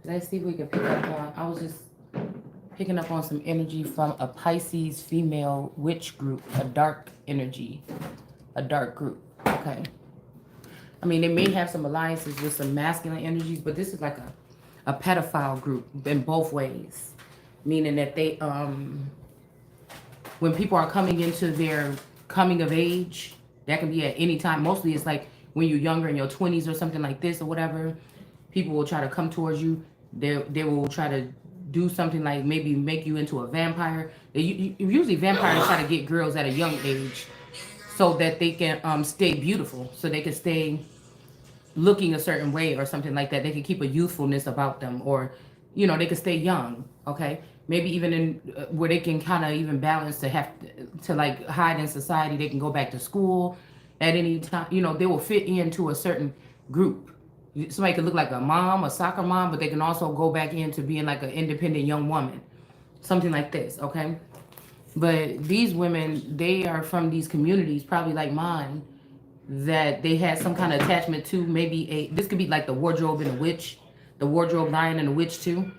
Let's see if we can pick up on. I was just picking up on some energy from a Pisces female witch group, a dark energy, a dark group. Okay. I mean, they may have some alliances with some masculine energies, but this is like a pedophile group in both ways, meaning that they when people are coming into their coming of age, that can be at any time. Mostly it's like when you're younger in your 20s or something like this or whatever, people will try to come towards you. They will try to do something like maybe make you into a vampire. Usually vampires try to get girls at a young age so that they can stay beautiful, so they can stay looking a certain way or something like that. They can keep a youthfulness about them, or they can stay young. Okay, maybe even in where they can kind of even balance to have to like hide in society. They can go back to school at any time. They will fit into a certain group. Somebody could look like a mom, a soccer mom, but they can also go back into being like an independent young woman, something like this. Okay, but these women, they are from these communities, probably like mine, that they had some kind of attachment to. Maybe this could be like the wardrobe and the witch, the wardrobe lion and the witch too,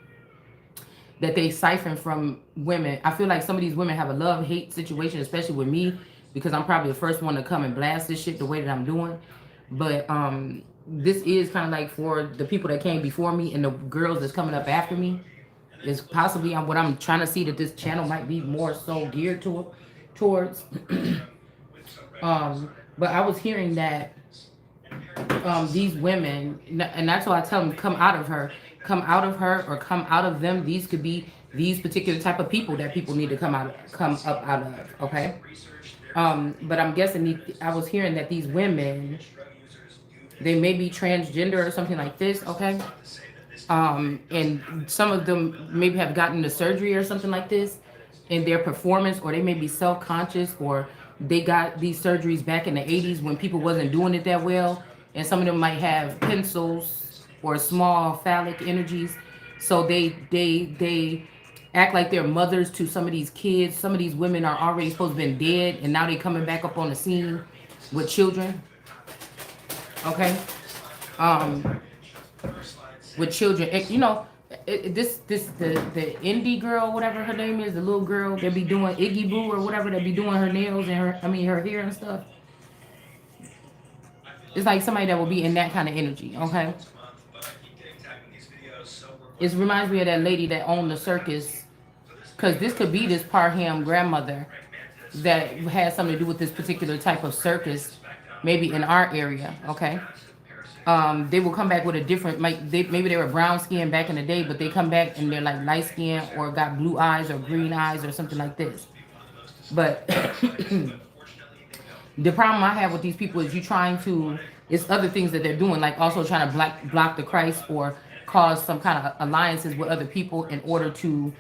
that they siphon from women. I feel like some of these women have a love hate situation, especially with me, because I'm probably the first one to come and blast this shit the way that I'm doing. But this is kind of like for the people that came before me and the girls that's coming up after me. Is possibly what I'm trying to see, that this channel might be more so geared towards. But I was hearing that these women, and that's why I tell them, come out of her, or come out of them. These could be these particular type of people that people need to come up out of. Okay. But I'm guessing I was hearing that these women, they may be transgender or something like this. Okay. And some of them maybe have gotten the surgery or something like this in their performance, or they may be self-conscious, or they got these surgeries back in the 80s when people wasn't doing it that well, and some of them might have pencils or small phallic energies, so they act like they're mothers to some of these kids. Some of these women are already supposed to have been dead, and now they coming back up on the scene with children. Okay. um with children. The indie girl, whatever her name is, the little girl that be doing Iggy Boo or whatever, that be doing her nails and her hair and stuff. It's like somebody that will be in that kind of energy. Okay, it reminds me of that lady that owned the circus, because this could be this Parham grandmother that has something to do with this particular type of circus, maybe in our area. Okay. They will come back with a different, maybe they were brown skinned back in the day, but they come back and they're like light skinned or got blue eyes or green eyes or something like this. But the problem I have with these people is it's other things that they're doing, like also trying to block the Christ, or cause some kind of alliances with other people in order to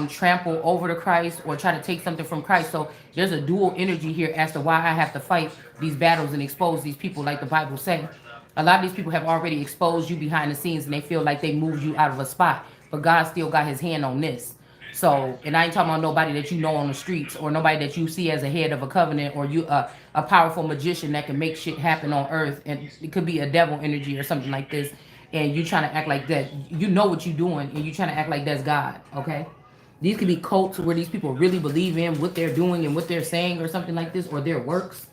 trample over the Christ, or try to take something from Christ. So there's a dual energy here as to why I have to fight these battles and expose these people, like the Bible says. A lot of these people have already exposed you behind the scenes, and they feel like they moved you out of a spot, but God still got his hand on this. So, and I ain't talking about nobody that you know on the streets, or nobody that you see as a head of a covenant, or you a powerful magician that can make shit happen on earth, and it could be a devil energy or something like this, and you trying to act like that. You know what you're doing, and you trying to act like that's God. Okay. These could be cults where these people really believe in what they're doing and what they're saying or something like this, or their works.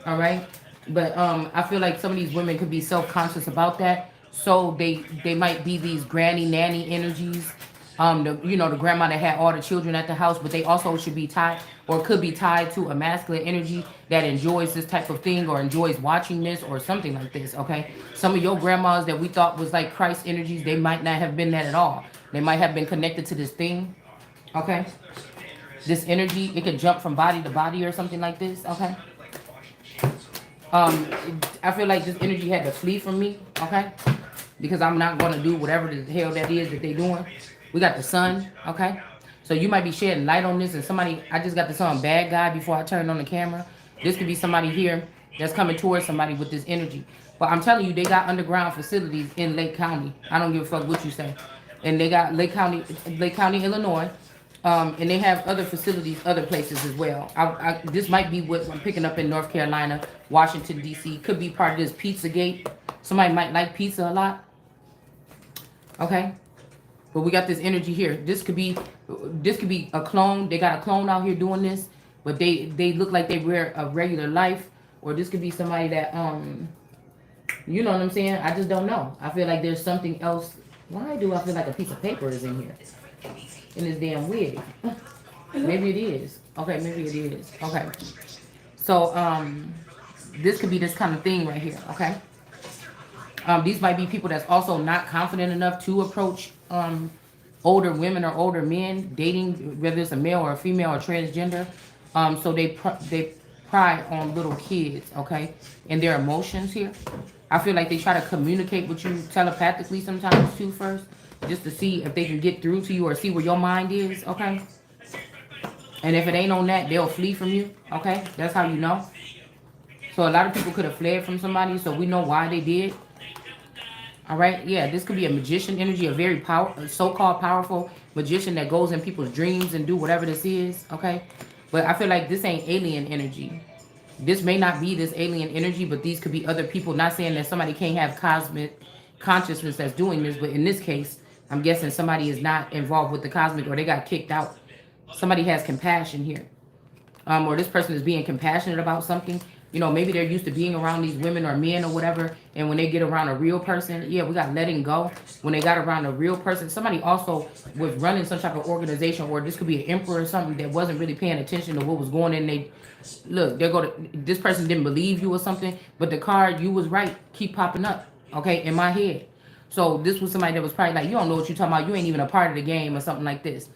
All right. But I feel like some of these women could be self-conscious about that. So they might be these granny nanny energies. The grandma that had all the children at the house, but they also should be tied, or could be tied to a masculine energy that enjoys this type of thing, or enjoys watching this or something like this. Okay. Some of your grandmas that we thought was like Christ energies, they might not have been that at all. They might have been connected to this thing. Okay. This energy, it could jump from body to body or something like this. Okay. I feel like this energy had to flee from me. Okay. Because I'm not going to do whatever the hell that is that they doing. We got the sun. Okay. So you might be shedding light on this, and I just got the song Bad Guy before I turned on the camera. This could be somebody here that's coming towards somebody with this energy. But I'm telling you, they got underground facilities in Lake County. I don't give a fuck what you say. And they got Lake County, Illinois. And they have other facilities, other places as well. This might be what I'm picking up in North Carolina, Washington, D.C. Could be part of this Pizzagate. Somebody might like pizza a lot. Okay. But we got this energy here. This could be a clone. They got a clone out here doing this, but they look like they wear a regular life. Or this could be somebody that you know what I'm saying? I just don't know. I feel like there's something else. Why do I feel like a piece of paper is in here? In this damn wig. Maybe it is. Okay, maybe it is. Okay. So this could be this kind of thing right here, okay? These might be people that's also not confident enough to approach older women or older men dating, whether it's a male or a female or transgender. So they pry on little kids, okay, and their emotions here. I feel like they try to communicate with you telepathically sometimes too first, just to see if they can get through to you or see where your mind is, okay. And if it ain't on that, they'll flee from you, okay. That's how you know. So a lot of people could have fled from somebody, so we know why they did. All right, yeah, this could be a magician energy, a very so-called powerful magician that goes in people's dreams and do whatever this is, okay? But I feel like this ain't alien energy. This may not be this alien energy, but these could be other people. Not saying that somebody can't have cosmic consciousness that's doing this, but in this case, I'm guessing somebody is not involved with the cosmic or they got kicked out. Somebody has compassion here. Or this person is being compassionate about something. You know, maybe they're used to being around these women or men or whatever. And when they get around a real person, yeah, we got letting go. When they got around a real person, somebody also was running some type of organization, or this could be an emperor or something that wasn't really paying attention to what was going in. They look, this person didn't believe you or something, but the card, you was right, keep popping up, okay, in my head. So this was somebody that was probably like, you don't know what you're talking about. You ain't even a part of the game or something like this.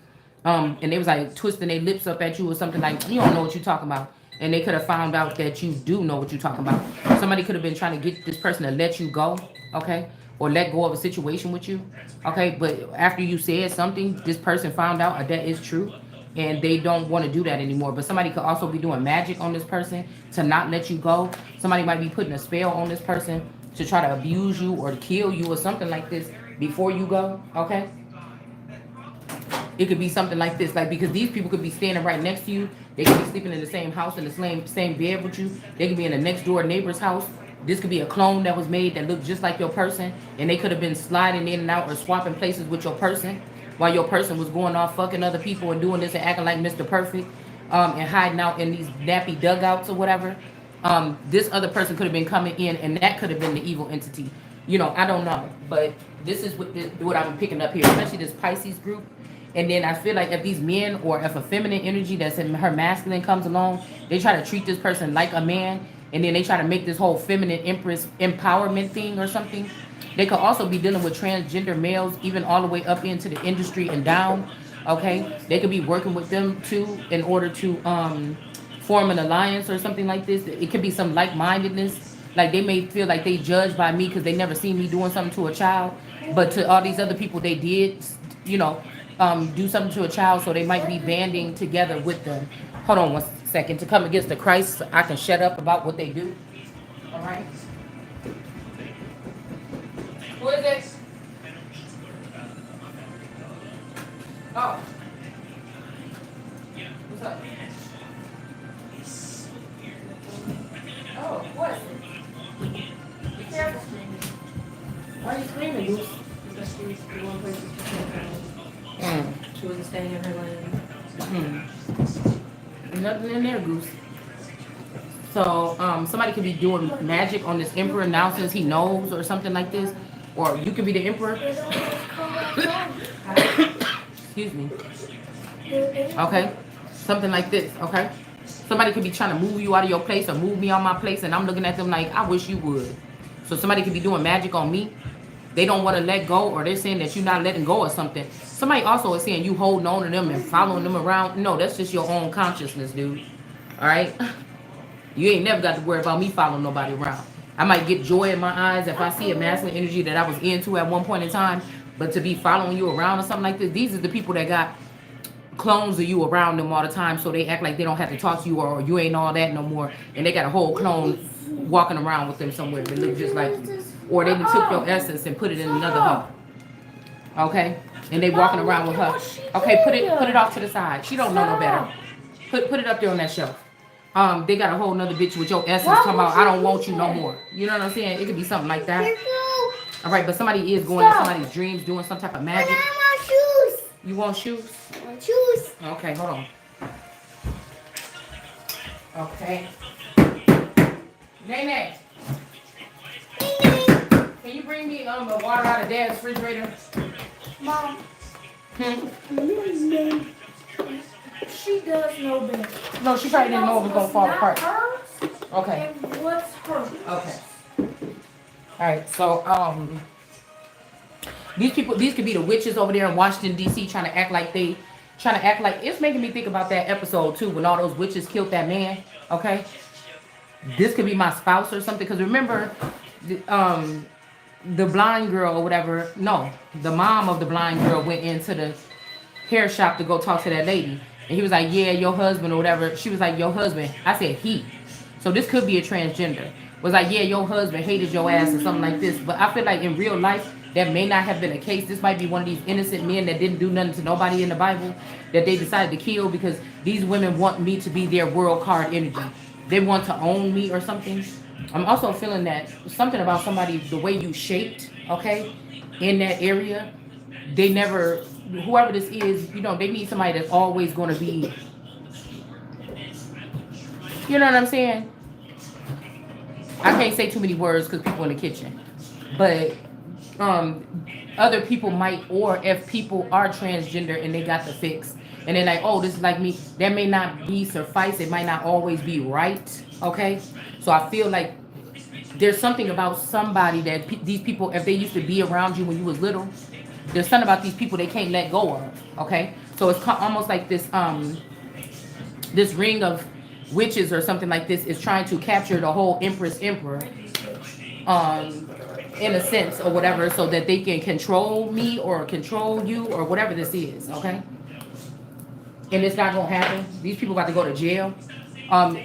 And they was like twisting their lips up at you or something like, you don't know what you're talking about. And they could have found out that you do know what you're talking about. Somebody could have been trying to get this person to let you go, okay? Or let go of a situation with you, okay? But after you said something, this person found out that is true. And they don't want to do that anymore. But somebody could also be doing magic on this person to not let you go. Somebody might be putting a spell on this person to try to abuse you or kill you or something like this before you go, okay? It could be something like this, like, because these people could be standing right next to you. They could be sleeping in the same house, in the same bed with you. They could be in the next door neighbor's house. This could be a clone that was made that looked just like your person, and they could have been sliding in and out or swapping places with your person while your person was going off fucking other people and doing this and acting like Mr. Perfect, and hiding out in these nappy dugouts or whatever. This other person could have been coming in, and that could have been the evil entity. You know, I don't know, but this is what I'm picking up here, especially this Pisces group. And then I feel like if these men or if a feminine energy that's in her masculine comes along, they try to treat this person like a man. And then they try to make this whole feminine empress empowerment thing or something. They could also be dealing with transgender males, even all the way up into the industry and down. Okay. They could be working with them too in order to form an alliance or something like this. It could be some like-mindedness. Like they may feel like they judged by me because they never seen me doing something to a child. But to all these other people, they did, you know, do something to a child, so they might be banding together with them. Hold on one second to come against the Christ. So I can shut up about what they do. All right. Who is this? Oh. What's up? Oh, what? Be careful. Why are you screaming, Goose? Because she's the one person she can't find. She wasn't staying in her lane. Nothing in there, Goose. So somebody could be doing magic on this emperor now since he knows or something like this. Or you could be the emperor. Excuse me. Okay. Something like this, okay? Somebody could be trying to move you out of your place or move me out of my place, and I'm looking at them like, I wish you would. So somebody could be doing magic on me. They don't want to let go, or they're saying that you're not letting go or something. Somebody also is saying you holding on to them and following them around. No, that's just your own consciousness, dude. All right? You ain't never got to worry about me following nobody around. I might get joy in my eyes if I see a masculine energy that I was into at one point in time, but to be following you around or something like this, these are the people that got clones of you around them all the time, so they act like they don't have to talk to you, or you ain't all that no more, and they got a whole clone walking around with them somewhere that look just like you. Or they took your essence and put it in another hoe. Okay? And they walking around with her. Okay, put it off to the side. She don't know no better. Put it up there on that shelf. They got a whole nother bitch with your essence talking about I don't want you no more. You know what I'm saying? It could be something like that. All right, but somebody is going in somebody's dreams doing some type of magic. I want shoes. You want shoes? I want shoes. Okay, hold on. Okay. Nene, can you bring me the water out of Dad's refrigerator? Mom. Hmm? She does know better. No, she probably didn't know it was gonna fall apart. Hers, Okay. and what's hers? Okay. All right. So these could be the witches over there in Washington D.C. trying to act like it's making me think about that episode too when all those witches killed that man. Okay. This could be my spouse or something. Because remember, the blind girl or whatever. No, the mom of the blind girl went into the hair shop to go talk to that lady. And he was like, yeah, your husband or whatever. She was like, your husband. I said, he. So this could be a transgender. Was like, yeah, your husband hated your ass or something like this. But I feel like in real life, that may not have been the case. This might be one of these innocent men that didn't do nothing to nobody in the Bible that they decided to kill because these women want me to be their world card energy. They want to own me or something. I'm also feeling that something about somebody, the way you shaped, okay, in that area, they never, whoever this is, you know, they need somebody that's always going to be, you know what I'm saying? I can't say too many words because people in the kitchen. But other people might, or if people are transgender and they got the fix, and they're like, oh, this is like me, that may not be suffice. It might not always be right, okay? So I feel like there's something about somebody that these people, if they used to be around you when you was little, there's something about these people they can't let go of, okay? So it's almost like this this ring of witches or something like this is trying to capture the whole Empress Emperor in a sense or whatever, so that they can control me or control you or whatever this is, okay? And it's not gonna happen. These people about to go to jail.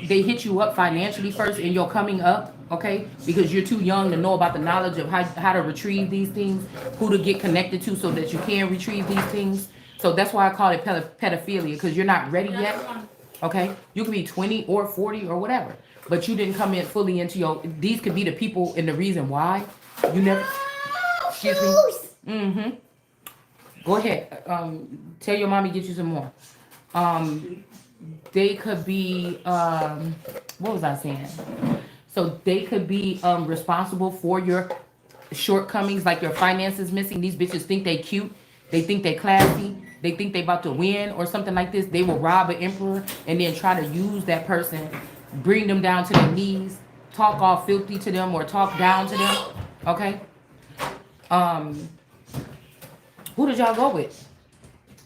They hit you up financially first in your coming up, okay? Because you're too young to know about the knowledge of how to retrieve these things, who to get connected to so that you can retrieve these things. So that's why I call it pedophilia, because you're not ready yet, okay? You could be 20 or 40 or whatever, but you didn't come in fully into your, these could be the people and the reason why you never, excuse me. Mm-hmm. Go ahead. Tell your mommy get you some more. They could be, what was I saying? So they could be responsible for your shortcomings, like your finances missing. These bitches think they cute. They think they classy. They think they about to win or something like this. They will rob an emperor and then try to use that person, bring them down to their knees, talk all filthy to them or talk down to them. Okay? Who did y'all go with?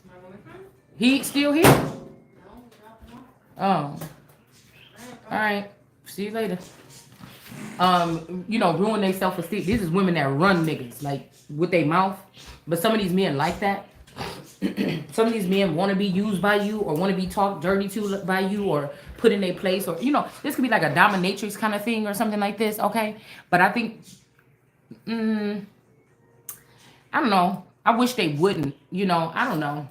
My boyfriend? He still here? No, dropped him off. Oh. All right. See you later. You know, ruin their self-esteem. This is women that run niggas, like, with their mouth. But some of these men like that. Some of these men want to be used by you or want to be talked dirty to by you or put in their place. Or, you know, this could be like a dominatrix kind of thing or something like this, okay? But I think, I don't know. I wish they wouldn't, you know, I don't know.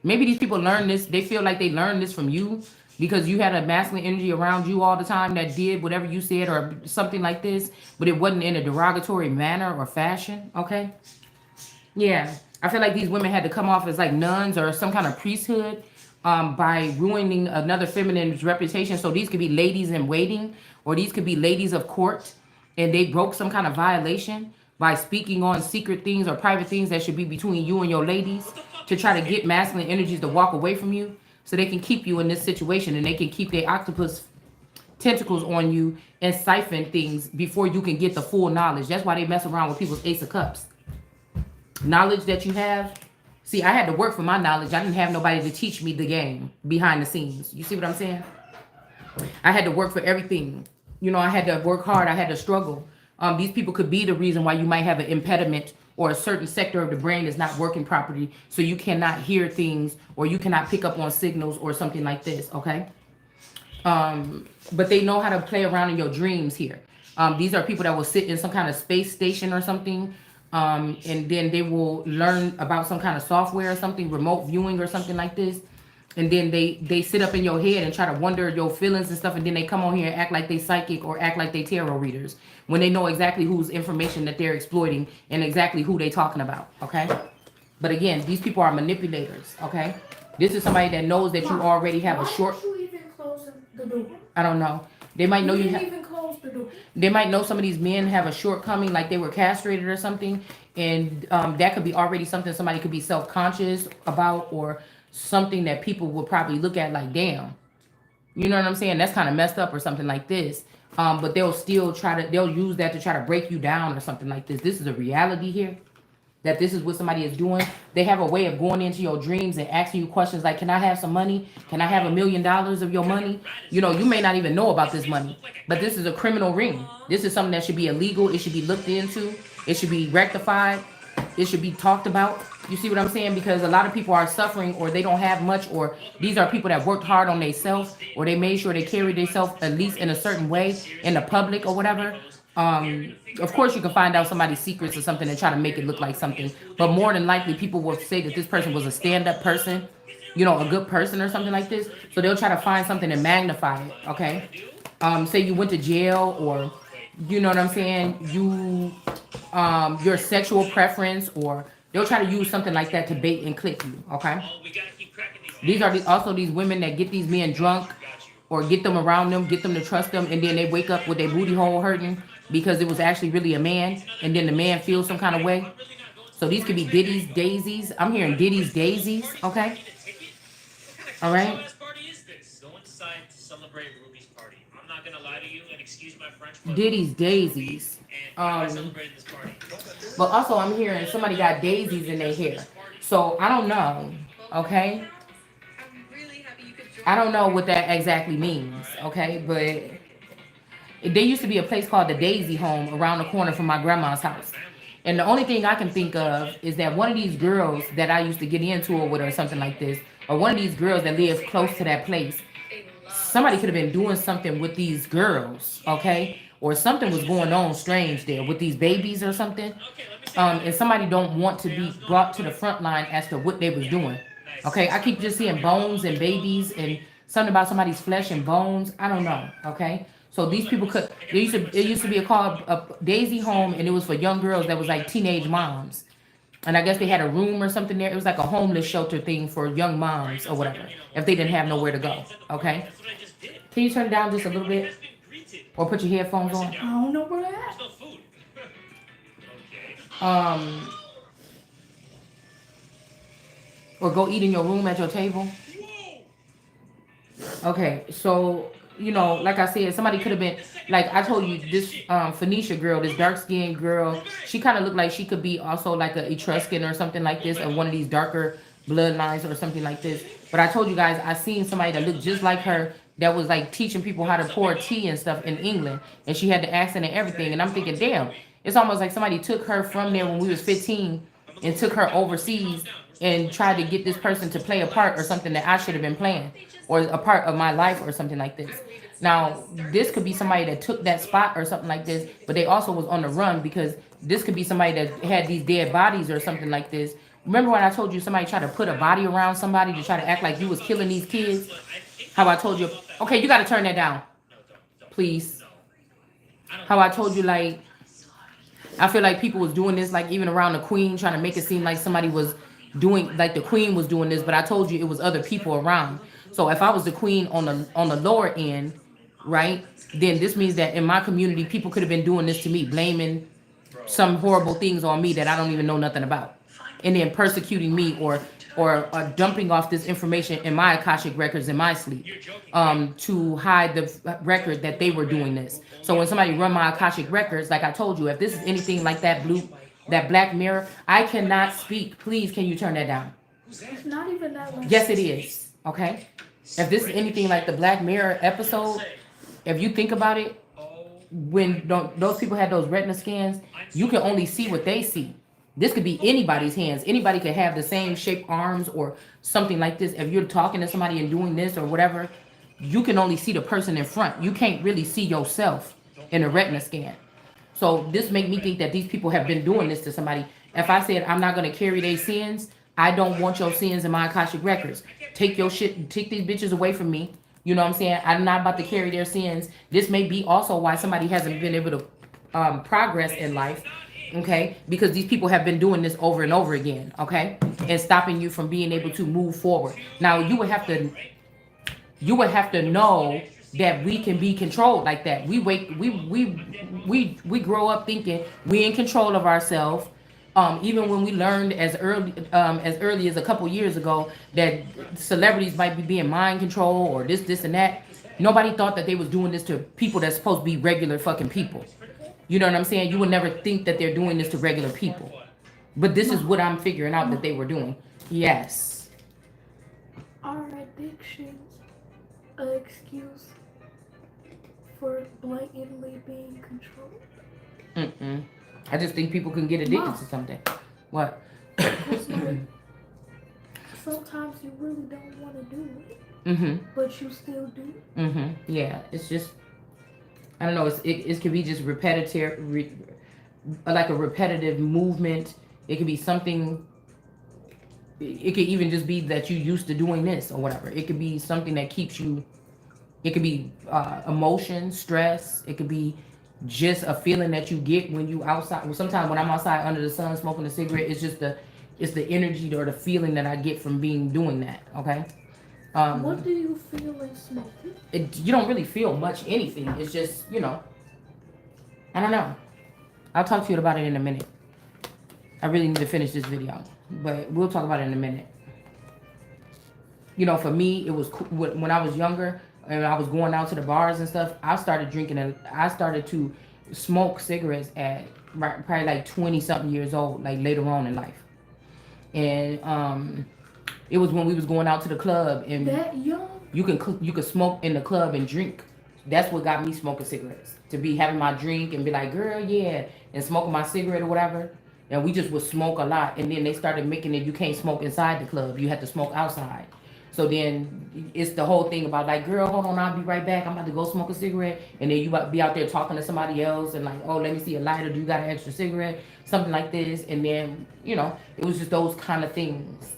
Maybe these people learn this. They feel like they learned this from you because you had a masculine energy around you all the time that did whatever you said or something like this, but it wasn't in a derogatory manner or fashion, okay? Yeah, I feel like these women had to come off as like nuns or some kind of priesthood by ruining another feminine's reputation. So these could be ladies in waiting or these could be ladies of court and they broke some kind of violation by speaking on secret things or private things that should be between you and your ladies to try to get masculine energies to walk away from you so they can keep you in this situation and they can keep their octopus tentacles on you and siphon things before you can get the full knowledge. That's why they mess around with people's Ace of Cups. Knowledge that you have. See, I had to work for my knowledge. I didn't have nobody to teach me the game behind the scenes. You see what I'm saying? I had to work for everything. You know, I had to work hard. I had to struggle. These people could be the reason why you might have an impediment or a certain sector of the brain is not working properly. So you cannot hear things or you cannot pick up on signals or something like this, okay? But they know how to play around in your dreams here. These are people that will sit in some kind of space station or something. And then they will learn about some kind of software or something, remote viewing or something like this. and then they sit up in your head and try to wonder your feelings and stuff, and then they come on here and act like they psychic or act like they tarot readers when they know exactly whose information that they're exploiting and exactly who they talking about. Okay, but again, these people are manipulators. Okay, this is somebody that knows that you already have a short. Why did you even close the door? I don't know. They might know You you. didn't even close the door. They might know some of these men have a shortcoming, like they were castrated or something, and that could be already something somebody could be self-conscious about, or something that people will probably look at like, damn, you know what I'm saying? That's kind of messed up or something like this. But they'll still they'll use that to try to break you down or something like this. This is a reality here, that this is what somebody is doing. They have a way of going into your dreams and asking you questions like, can I have some money? Can I have $1 million of your money? You know, you may not even know about this money, but this is a criminal ring. This is something that should be illegal. It should be looked into. It should be rectified. It should be talked about. You see what I'm saying? Because a lot of people are suffering, or they don't have much, or these are people that worked hard on themselves, or they made sure they carried themselves at least in a certain way in the public or whatever. Of course, you can find out somebody's secrets or something and try to make it look like something, but more than likely, people will say that this person was a stand-up person, you know, a good person or something like this. So they'll try to find something and magnify it. Okay, say you went to jail, or you know what I'm saying, your sexual preference, or they'll try to use something like that to bait and click you. Okay, these are also these women that get these men drunk, or get them around them, get them to trust them, and then they wake up with their booty hole hurting because it was actually really a man, and then the man feels some kind of way. So these could be Diddy's daisies. I'm hearing Diddy's daisies. Okay, all right. Diddy's daisies. But also I'm hearing somebody got daisies in their hair. So I don't know. Okay. I don't know what that exactly means. Okay, but there used to be a place called the Daisy Home around the corner from my grandma's house. And the only thing I can think of is that one of these girls that I used to get into it with, or something like this, or one of these girls that lives close to that place, somebody could have been doing something with these girls, okay? Or something was going on strange there with these babies or something. And somebody don't want to be brought to the front line as to what they was doing. Okay, I keep just seeing bones and babies and something about somebody's flesh and bones. I don't know. Okay, so these people could. It used to be called a Daisy Home, and it was for young girls that was like teenage moms. And I guess they had a room or something there. It was like a homeless shelter thing for young moms or whatever, if they didn't have nowhere to go. Okay, can you turn it down just a little bit, or put your headphones on? I don't know where that. Or go eat in your room at your table. Okay, so you know, like I said, somebody could have been, like I told you, this Phoenicia girl, this dark skinned girl, she kind of looked like she could be also like a Etruscan or something like this, or one of these darker bloodlines or something like this. But I told you guys, I seen somebody that looked just like her, that was like teaching people how to pour tea and stuff in England, and she had the accent and everything. And I'm thinking, damn, it's almost like somebody took her from there when we was 15 and took her overseas and tried to get this person to play a part or something that I should have been playing, or a part of my life or something like this. Now, this could be somebody that took that spot or something like this, but they also was on the run, because this could be somebody that had these dead bodies or something like this. Remember when I told you somebody tried to put a body around somebody to try to act like you was killing these kids? How I told you, okay, you got to turn that down, please. How I told you, like, I feel like people was doing this, like even around the queen, trying to make it seem like somebody was doing, like the queen was doing this, but I told you it was other people around. So if I was the queen on the lower end, right, then this means that in my community, people could have been doing this to me, blaming some horrible things on me that I don't even know nothing about, and then persecuting me, or dumping off this information in my Akashic records in my sleep, to hide the record that they were doing this. So when somebody run my Akashic records, like I told you, if this is anything like that Black Mirror, I cannot speak. Please, can you turn that down? It's not even that one. Yes, it is. Okay. If this is anything like the Black Mirror episode, if you think about it, when those people had those retina scans, you can only see what they see. This could be anybody's hands. Anybody could have the same shaped arms or something like this. If you're talking to somebody and doing this or whatever, you can only see the person in front. You can't really see yourself in a retina scan. So this make me think that these people have been doing this to somebody. If I said I'm not going to carry their sins, I don't want your sins in my Akashic records. take your shit, take these bitches away from me. You know what I'm saying? I'm not about to carry their sins. This may be also why somebody hasn't been able to progress in life, okay? Because these people have been doing this over and over again, okay? And stopping you from being able to move forward. Now you would have to know that we can be controlled like that. We grow up thinking we in control of ourselves. Even when we learned as early as a couple years ago that celebrities might be being mind control or this and that. Nobody thought that they was doing this to people that's supposed to be regular fucking people. You know what I'm saying? You would never think that they're doing this to regular people. But this is what I'm figuring out that they were doing. Yes. Are addictions an excuse for blatantly being controlled? Mm-mm. I just think people can get addicted to something. What? Because like, sometimes you really don't want to do it, Mm-hmm. but you still do. Mm-hmm. Yeah. It's just, I don't know. It could be just repetitive, like a repetitive movement. It could be something. It could even just be that you used to doing this or whatever. It could be something that keeps you. It could be emotion, stress. It could be just a feeling that you get when you outside. Well, sometimes when I'm outside under the sun smoking a cigarette, it's the energy or the feeling that I get from doing that. Okay. What do you feel in smoking? You don't really feel much anything. It's just I don't know. I'll talk to you about it in a minute. I really need to finish this video, but we'll talk about it in a minute. For me, it was when I was younger and I was going out to the bars and stuff. I started drinking and I started to smoke cigarettes at probably like 20 something years old, like later on in life. And it was when we was going out to the club and That young? you could smoke in the club and drink. That's what got me smoking cigarettes. To be having my drink and be like, girl, yeah, and smoking my cigarette or whatever. And we just would smoke a lot. And then they started making it you can't smoke inside the club. You have to smoke outside. So then it's the whole thing about like, girl, hold on, I'll be right back. I'm about to go smoke a cigarette. And then you about to be out there talking to somebody else and like, oh, let me see a lighter. Do you got an extra cigarette? Something like this. And then, it was just those kind of things.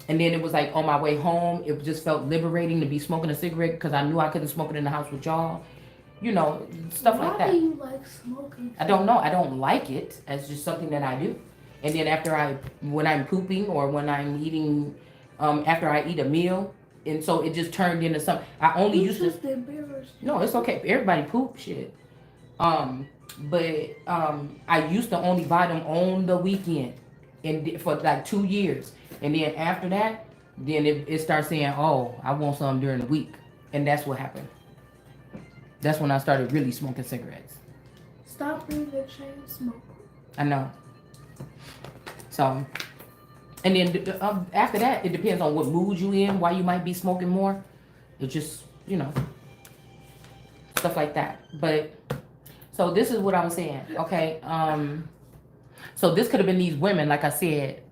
And then it was like on my way home, it just felt liberating to be smoking a cigarette because I knew I couldn't smoke it in the house with y'all. Stuff like that. Why do you like smoking? I don't know. I don't like it. It's just something that I do. And then when I'm pooping or when I'm eating, after I eat a meal, and so it just turned into something. I only used to. Just embarrassed. No, it's okay. Everybody poop shit. But I used to only buy them on the weekend, and for like 2 years. And then after that, then it starts saying, oh, I want some during the week. And that's what happened. That's when I started really smoking cigarettes. Stop being a chain smoker. I know. So, and then after that, it depends on what mood you in, why you might be smoking more. It just, stuff like that. But, so this is what I was saying, okay? So this could have been these women, like I said,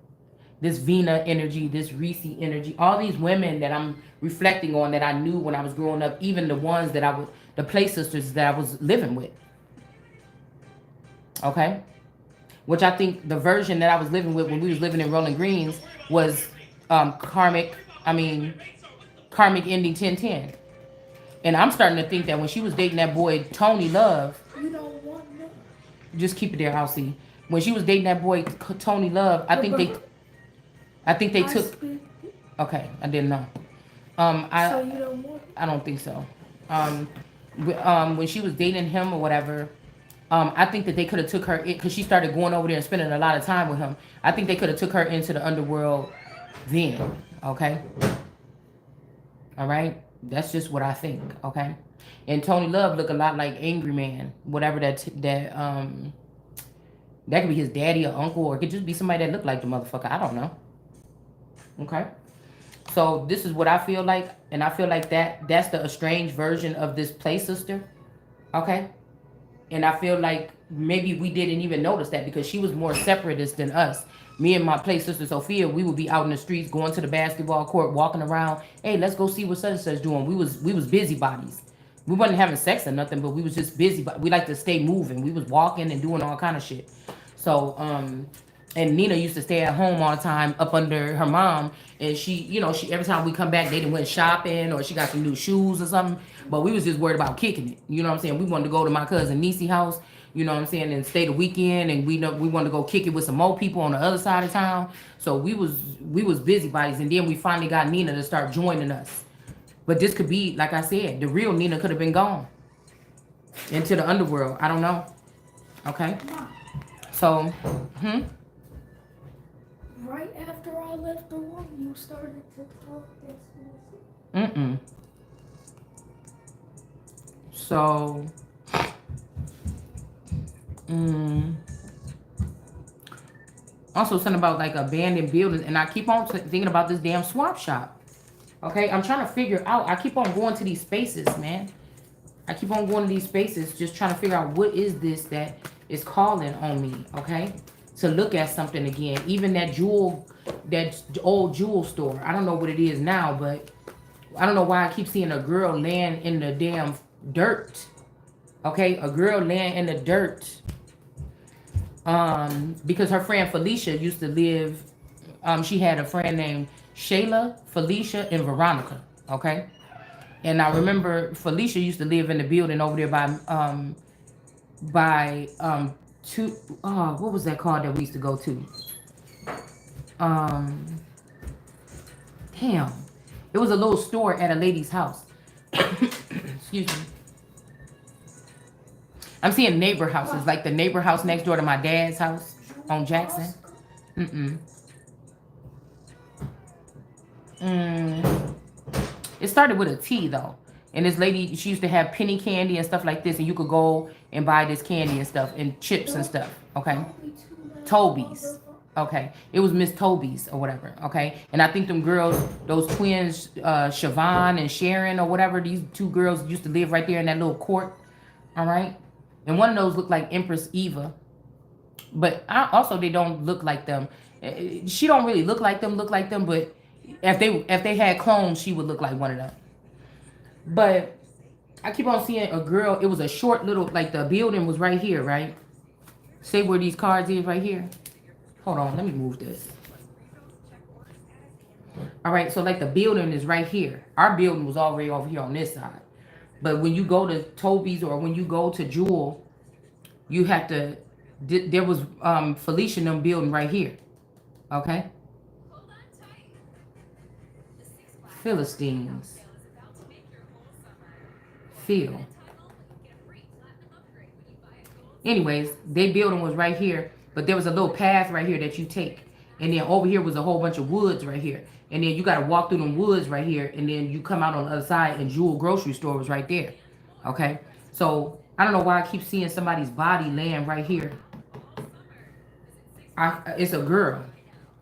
this Vina energy, this Reese energy, all these women that I'm reflecting on that I knew when I was growing up, even the ones that the play sisters that I was living with. Okay? Which I think the version that I was living with when we was living in Rolling Greens was karmic ending 1010. And I'm starting to think that when she was dating that boy Tony Love, you don't want no. Just keep it there, I'll see. When she was dating that boy Tony Love, I think they took. Okay, I didn't know. So you don't want. I don't think so. When she was dating him or whatever, I think that they could have took her in because she started going over there and spending a lot of time with him. I think they could have took her into the underworld then. Okay. All right. That's just what I think. Okay. And Tony Love look a lot like Angry Man, whatever that could be his daddy or uncle, or it could just be somebody that looked like the motherfucker. I don't know. Okay. So this is what I feel like, and I feel like that's the estranged version of this play sister. Okay. And I feel like maybe we didn't even notice that because she was more separatist than us. Me and my play sister Sophia, we would be out in the streets, going to the basketball court, walking around. Hey, let's go see what such and such doing. We was busybodies. We wasn't having sex or nothing, but we was just busy. But we like to stay moving. We was walking and doing all kind of shit. So And Nina used to stay at home all the time up under her mom. And she every time we come back, they done went shopping or she got some new shoes or something. But we was just worried about kicking it. You know what I'm saying? We wanted to go to my cousin Niecy house, you know what I'm saying, and stay the weekend. And we wanted to go kick it with some more people on the other side of town. So we was busybodies. And then we finally got Nina to start joining us. But this could be, like I said, the real Nina could have been gone into the underworld. I don't know. Okay. So, Right after I left the room, you started to talk this. So, also something about like abandoned buildings, and I keep on thinking about this damn swap shop. Okay, I'm trying to figure out. I keep on going to these spaces, man. I keep on going to these spaces, just trying to figure out what is this that is calling on me. Okay, to look at something again. Even that old jewel store. I don't know what it is now, but I don't know why I keep seeing a girl laying in the damn dirt. Okay, a girl laying in the dirt. Because her friend Felicia used to live. She had a friend named Shayla, Felicia, and Veronica. Okay, and I remember Felicia used to live in the building over there by two. What was that called that we used to go to? Um, Damn, it was a little store at a lady's house. Excuse me. I'm seeing neighbor houses, like the neighbor house next door to my dad's house on Jackson. It started with a T though. And this lady, she used to have penny candy and stuff like this, and you could go and buy this candy and stuff and chips and stuff. Okay, Toby's. Okay, it was Miss Toby's or whatever. Okay, and I think them girls, those twins, Siobhan and Sharon or whatever, these two girls used to live right there in that little court. All right, and one of those looked like Empress Eva, but also they don't look like them. She don't really look like them, but if they had clones, she would look like one of them. But I keep on seeing a girl. It was a short little, like the building was right here, right? Say where these cards is right here. Hold on, let me move this. All right, so like the building is right here. Our building was already over here on this side. But when you go to Toby's or when you go to Jewel, you have to, there was Felicia and them building right here. Okay? Philistines. Phil. Anyways, their building was right here, but there was a little path right here that you take. And then over here was a whole bunch of woods right here. And then you got to walk through them woods right here. And then you come out on the other side and Jewel grocery store was right there. Okay? So, I don't know why I keep seeing somebody's body laying right here. It's a girl.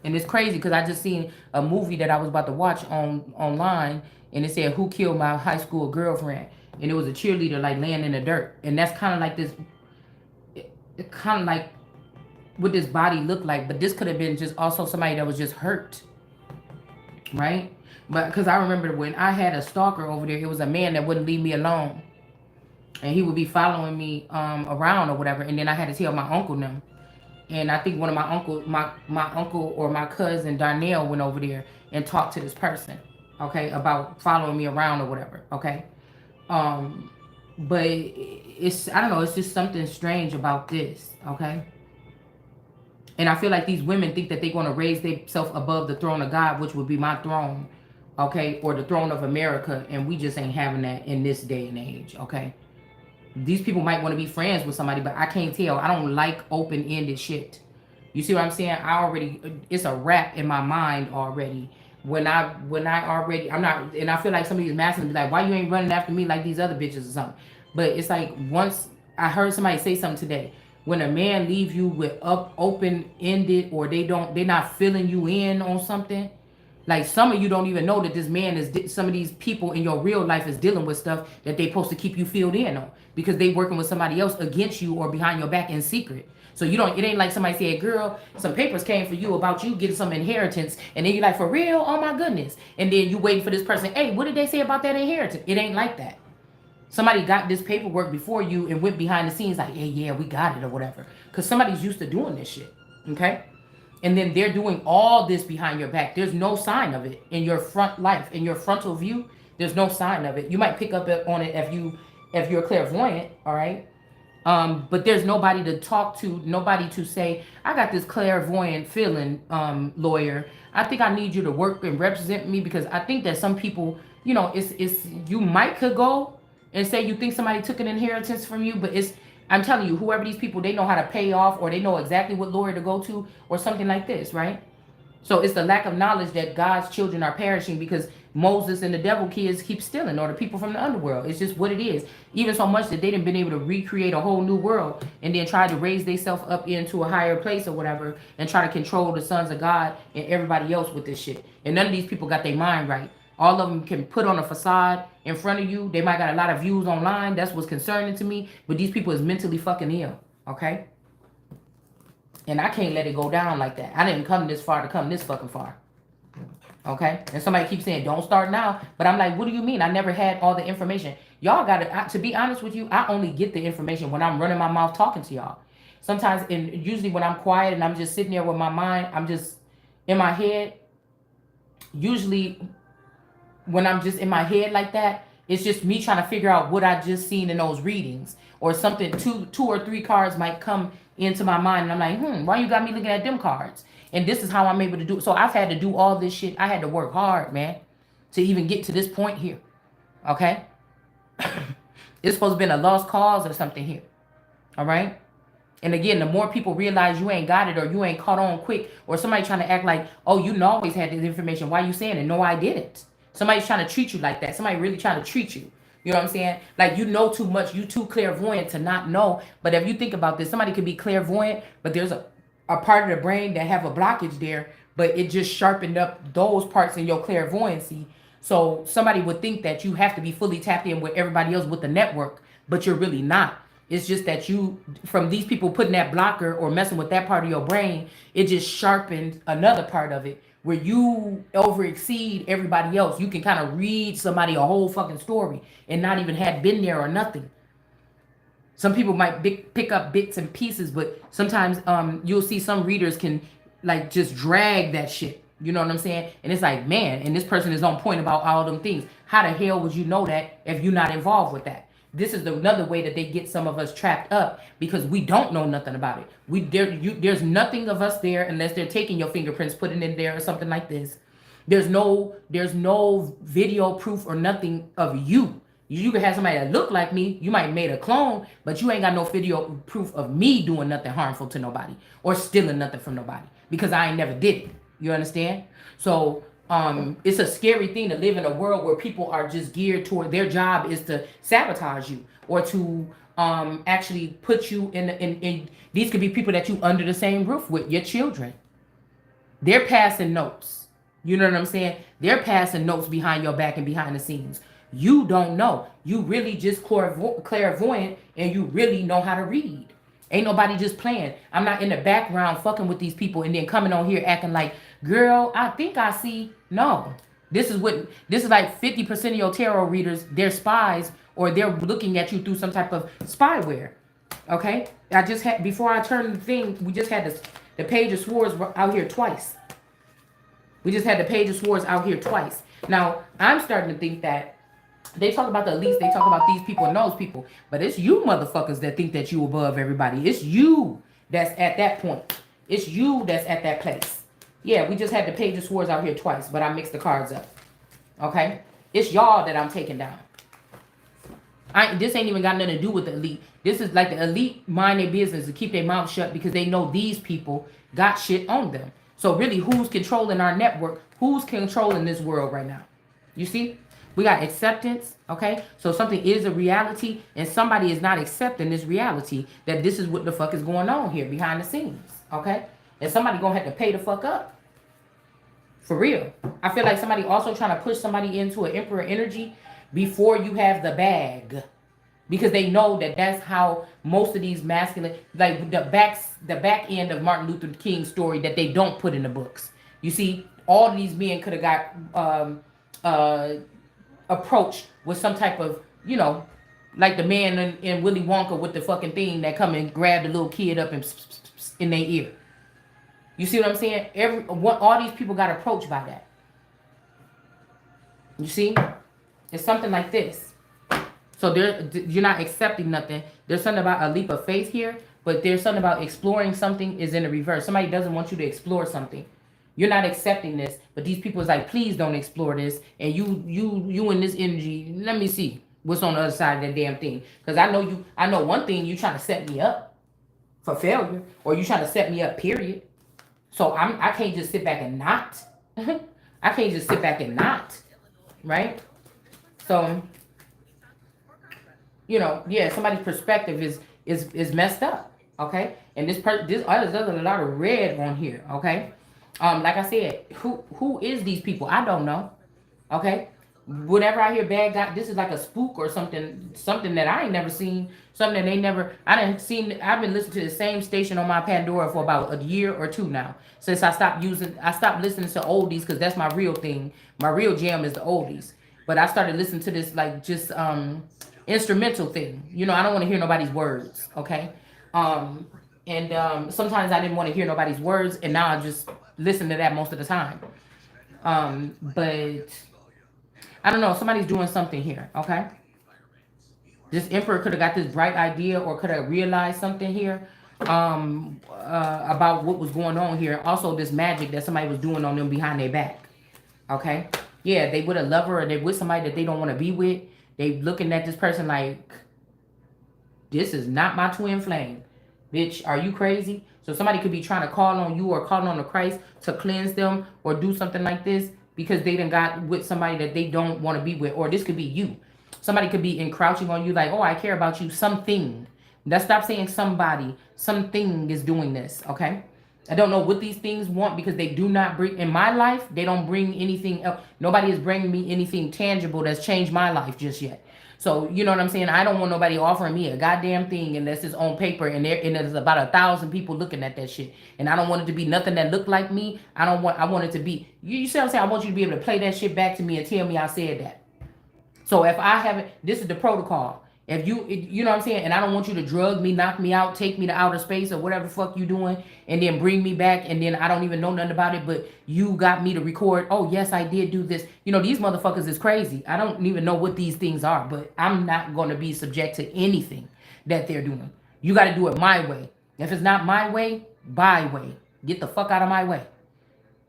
And it's crazy because I just seen a movie that I was about to watch online. And it said, who killed my high school girlfriend? And it was a cheerleader like laying in the dirt. And that's kind of like this, it kind of like what this body looked like. But this could have been just also somebody that was just hurt. Right? But because I remember when I had a stalker over there, it was a man that wouldn't leave me alone. And he would be following me around or whatever. And then I had to tell my uncle them. And I think one of my uncle or my cousin Darnell went over there and talked to this person, okay, about following me around or whatever, okay. But I don't know, it's just something strange about this, okay. And I feel like these women think that they're going to raise themselves above the throne of God, which would be my throne, okay, or the throne of America, and we just ain't having that in this day and age, okay. These people might want to be friends with somebody, but I can't tell. I don't like open-ended shit. You see what I'm saying? It's a wrap in my mind already. I'm not, and I feel like some of these masters be like, why you ain't running after me like these other bitches or something? But it's like, once I heard somebody say something today, when a man leave you with open-ended, or they're not filling you in on something, like some of you don't even know that this man some of these people in your real life is dealing with stuff that they supposed to keep you filled in on because they working with somebody else against you or behind your back in secret. So it ain't like somebody said, girl, some papers came for you about you getting some inheritance. And then you're like, for real? Oh my goodness. And then you waiting for this person. Hey, what did they say about that inheritance? It ain't like that. Somebody got this paperwork before you and went behind the scenes like, yeah, we got it or whatever. Because somebody's used to doing this shit. Okay? And then they're doing all this behind your back. There's no sign of it in your front life, in your frontal view. There's no sign of it. You might pick up on it if you're clairvoyant, all right? But there's nobody to talk to, nobody to say, I got this clairvoyant feeling, lawyer. I think I need you to work and represent me, because I think that some people, it's you might could go and say you think somebody took an inheritance from you, but I'm telling you, whoever these people, they know how to pay off, or they know exactly what lawyer to go to, or something like this, right? So it's the lack of knowledge that God's children are perishing because Moses and the devil kids keep stealing, or the people from the underworld. It's just what it is. Even so much that they didn't been able to recreate a whole new world and then try to raise themselves up into a higher place or whatever and try to control the sons of God and everybody else with this shit. And none of these people got their mind right. All of them can put on a facade in front of you. They might got a lot of views online. That's what's concerning to me. But these people is mentally fucking ill. Okay? And I can't let it go down like that. I didn't come this far to come this fucking far. Okay? And somebody keeps saying, don't start now. But I'm like, what do you mean? I never had all the information. Y'all got to be honest with you, I only get the information when I'm running my mouth talking to y'all. Sometimes, and usually when I'm quiet and I'm just sitting there with my mind, I'm just in my head. Usually when I'm just in my head like that, it's just me trying to figure out what I just seen in those readings. Or something, two or three cards might come into my mind, and I'm like, why you got me looking at them cards? And this is how I'm able to do it. So I've had to do all this shit. I had to work hard, man, to even get to this point here. Okay? It's supposed to be a lost cause or something here. All right? And again, the more people realize you ain't got it, or you ain't caught on quick, or somebody trying to act like, oh, you always had this information. Why you saying it? No, I didn't. Somebody's trying to treat you like that. Somebody really trying to treat you. You know what I'm saying? Like, you know too much. You too clairvoyant to not know. But if you think about this, somebody could be clairvoyant, but there's a part of the brain that have a blockage there, but it just sharpened up those parts in your clairvoyancy. So somebody would think that you have to be fully tapped in with everybody else with the network, but you're really not. It's just that you, from these people putting that blocker or messing with that part of your brain, it just sharpened another part of it where you over exceed everybody else. You can kind of read somebody a whole fucking story and not even have been there or nothing. Some people might pick up bits and pieces, but sometimes you'll see some readers can like just drag that shit. You know what I'm saying? And it's like, man, and this person is on point about all them things. How the hell would you know that if you're not involved with that? This is another way that they get some of us trapped up, because we don't know nothing about it. There's nothing of us there unless they're taking your fingerprints, putting it in there or something like this. There's no video proof or nothing of you. You could have somebody that look like me. You might have made a clone, but you ain't got no video proof of me doing nothing harmful to nobody or stealing nothing from nobody, because I ain't never did it. You understand? So it's a scary thing to live in a world where people are just geared toward their job is to sabotage you, or to actually put you in these could be people that you under the same roof with, your children. They're passing notes. You know what I'm saying? They're passing notes behind your back and behind the scenes. You don't know. You really just clairvoyant, and you really know how to read. Ain't nobody just playing. I'm not in the background fucking with these people and then coming on here acting like, girl, I think I see. No. This is like 50% of your tarot readers, they're spies, or they're looking at you through some type of spyware. Okay? Before I turned the thing, we just had the Page of Swords out here twice. We just had the Page of Swords out here twice. Now, I'm starting to think that they talk about the elites, they talk about these people and those people, but it's you motherfuckers that think that you above everybody. It's you that's at that point. It's you that's at that place. Yeah, we just had the Page of Swords out here twice, but I mixed the cards up. Okay? It's y'all that I'm taking down. This ain't even got nothing to do with the elite. This is like the elite mind their business to keep their mouth shut because they know these people got shit on them. So really, who's controlling our network? Who's controlling this world right now? You see? We got acceptance, okay? So something is a reality, and somebody is not accepting this reality that this is what the fuck is going on here behind the scenes, okay? And somebody gonna have to pay the fuck up. For real. I feel like somebody also trying to push somebody into an emperor energy before you have the bag. Because they know that that's how most of these masculine, like the back end of Martin Luther King's story that they don't put in the books. You see, all of these men could have got approached with some type of, like the man in Willy Wonka with the fucking thing that come and grab the little kid up and in their ear. You see what I'm saying? All these people got approached by that. You see? It's something like this. So you're not accepting nothing. There's something about a leap of faith here, but there's something about exploring something is in the reverse. Somebody doesn't want you to explore something. You're not accepting this, but these people is like, please don't explore this. And you in this energy. Let me see what's on the other side of that damn thing. Because I know one thing. You trying to set me up for failure, or you trying to set me up. Period. So I can't just sit back and not. I can't just sit back and not. Right. So yeah, somebody's perspective is messed up, okay? And there's a lot of red on here, okay? Like I said, who is these people? I don't know, okay? Whenever I hear bad guy, this is like a spook or something that I ain't never seen, something that I didn't seen. I've been listening to the same station on my Pandora for about a year or two now, since I stopped listening to oldies, because that's my real thing. My real jam is the oldies. But I started listening to this like just instrumental thing. I don't want to hear nobody's words, okay? And sometimes I didn't want to hear nobody's words, and now I just listen to that most of the time. But I don't know, somebody's doing something here, okay? This emperor could have got this bright idea, or could have realized something here about what was going on here. Also, this magic that somebody was doing on them behind their back, okay? Yeah, they with a lover, or they with somebody that they don't want to be with. They looking at this person like, this is not my twin flame. Bitch, are you crazy? So somebody could be trying to call on you or call on the Christ to cleanse them or do something like this because they done got with somebody that they don't want to be with. Or this could be you. Somebody could be encroaching on you like, oh, I care about you. Something. Let's stop saying somebody. Something is doing this, okay? I don't know what these things want, because they do not bring, in my life, they don't bring anything else. Nobody is bringing me anything tangible that's changed my life just yet. So, you know what I'm saying? I don't want nobody offering me a goddamn thing unless it's on paper and there's about 1,000 people looking at that shit. And I don't want it to be nothing that look like me. I want it to be, you see what I'm saying? I want you to be able to play that shit back to me and tell me I said that. So if I haven't, this is the protocol. If you know what I'm saying, and I don't want you to drug me, knock me out, take me to outer space or whatever the fuck you doing, and then bring me back, and then I don't even know nothing about it, but you got me to record, oh yes, I did do this. These motherfuckers is crazy. I don't even know what these things are, but I'm not going to be subject to anything that they're doing. You got to do it my way. If it's not my way, by way. Get the fuck out of my way.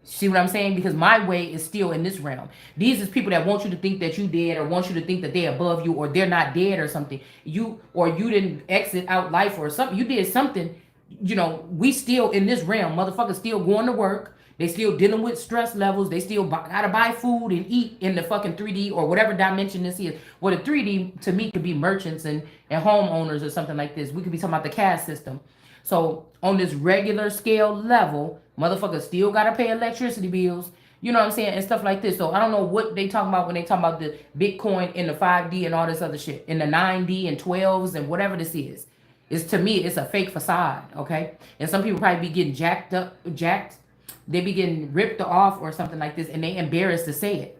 See what I'm saying? Because my way is still in this realm. These is people that want you to think that you dead, or want you to think that they're above you, or they're not dead or something. You didn't exit out life or something. You did something. We still in this realm. Motherfuckers still going to work. They still dealing with stress levels. They still gotta buy food and eat in the fucking 3D or whatever dimension this is. Well, the 3D to me could be merchants and homeowners or something like this. We could be talking about the caste system. So on this regular scale level, motherfuckers still gotta pay electricity bills, you know what I'm saying, and stuff like this. So I don't know what they talking about when they talk about the Bitcoin and the 5D and all this other shit, and the 9D and 12s and whatever this is. To me, it's a fake facade, okay? And some people probably be getting jacked. They be getting ripped off or something like this, and they embarrassed to say it.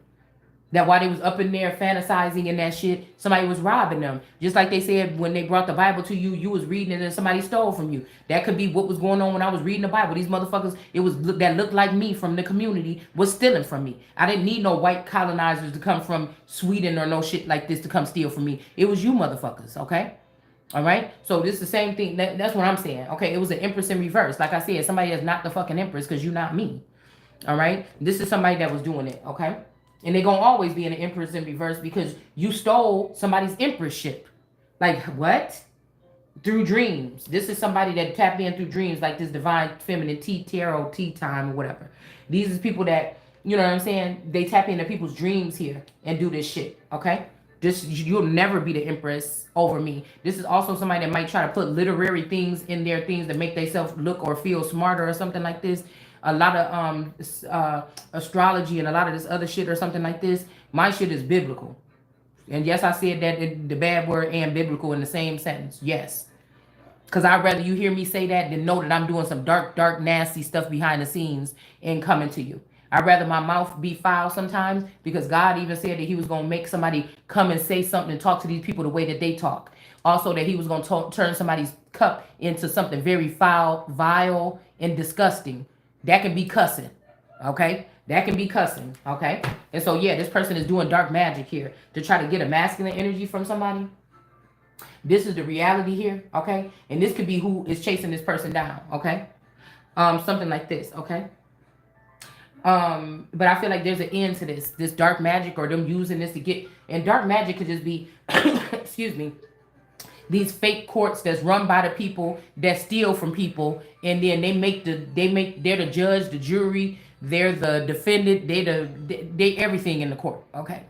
That while they was up in there fantasizing and that shit, somebody was robbing them. Just like they said when they brought the Bible to you, you was reading it and somebody stole from you. That could be what was going on when I was reading the Bible. These motherfuckers, that looked like me from the community, was stealing from me. I didn't need no white colonizers to come from Sweden or no shit like this to come steal from me. It was you motherfuckers, okay? All right? So this is the same thing. That's what I'm saying. Okay, it was an empress in reverse. Like I said, somebody is not the fucking empress because you're not me. All right? This is somebody that was doing it, okay? And they're going to always be an empress in reverse because you stole somebody's empressship. Like, what? Through dreams. This is somebody that tapped in through dreams, like this divine feminine tarot tea time or whatever. These is people that, you know what I'm saying? They tap into people's dreams here and do this shit, okay? You'll never be the empress over me. This is also somebody that might try to put literary things in their things that make themselves look or feel smarter or something like this. A lot of astrology and a lot of this other shit or something like this. My shit is biblical. And yes, I said that the bad word and biblical in the same sentence. Yes. Because I'd rather you hear me say that than know that I'm doing some dark, nasty stuff behind the scenes and coming to you. I'd rather my mouth be foul sometimes, because God even said that he was going to make somebody come and say something and talk to these people the way that they talk. Also that he was going to turn somebody's cup into something very foul, vile, and disgusting. That can be cussing. Okay? That can be cussing. Okay? And so, yeah, this person is doing dark magic here to try to get a masculine energy from somebody. This is the reality here. Okay? And this could be who is chasing this person down. Okay? Something like this. Okay? But I feel like there's an end to this dark magic, or them using this to get, and dark magic could just be excuse me, these fake courts that's run by the people that steal from people, and then they're the judge, the jury, they're the defendant, they everything in the court. Okay?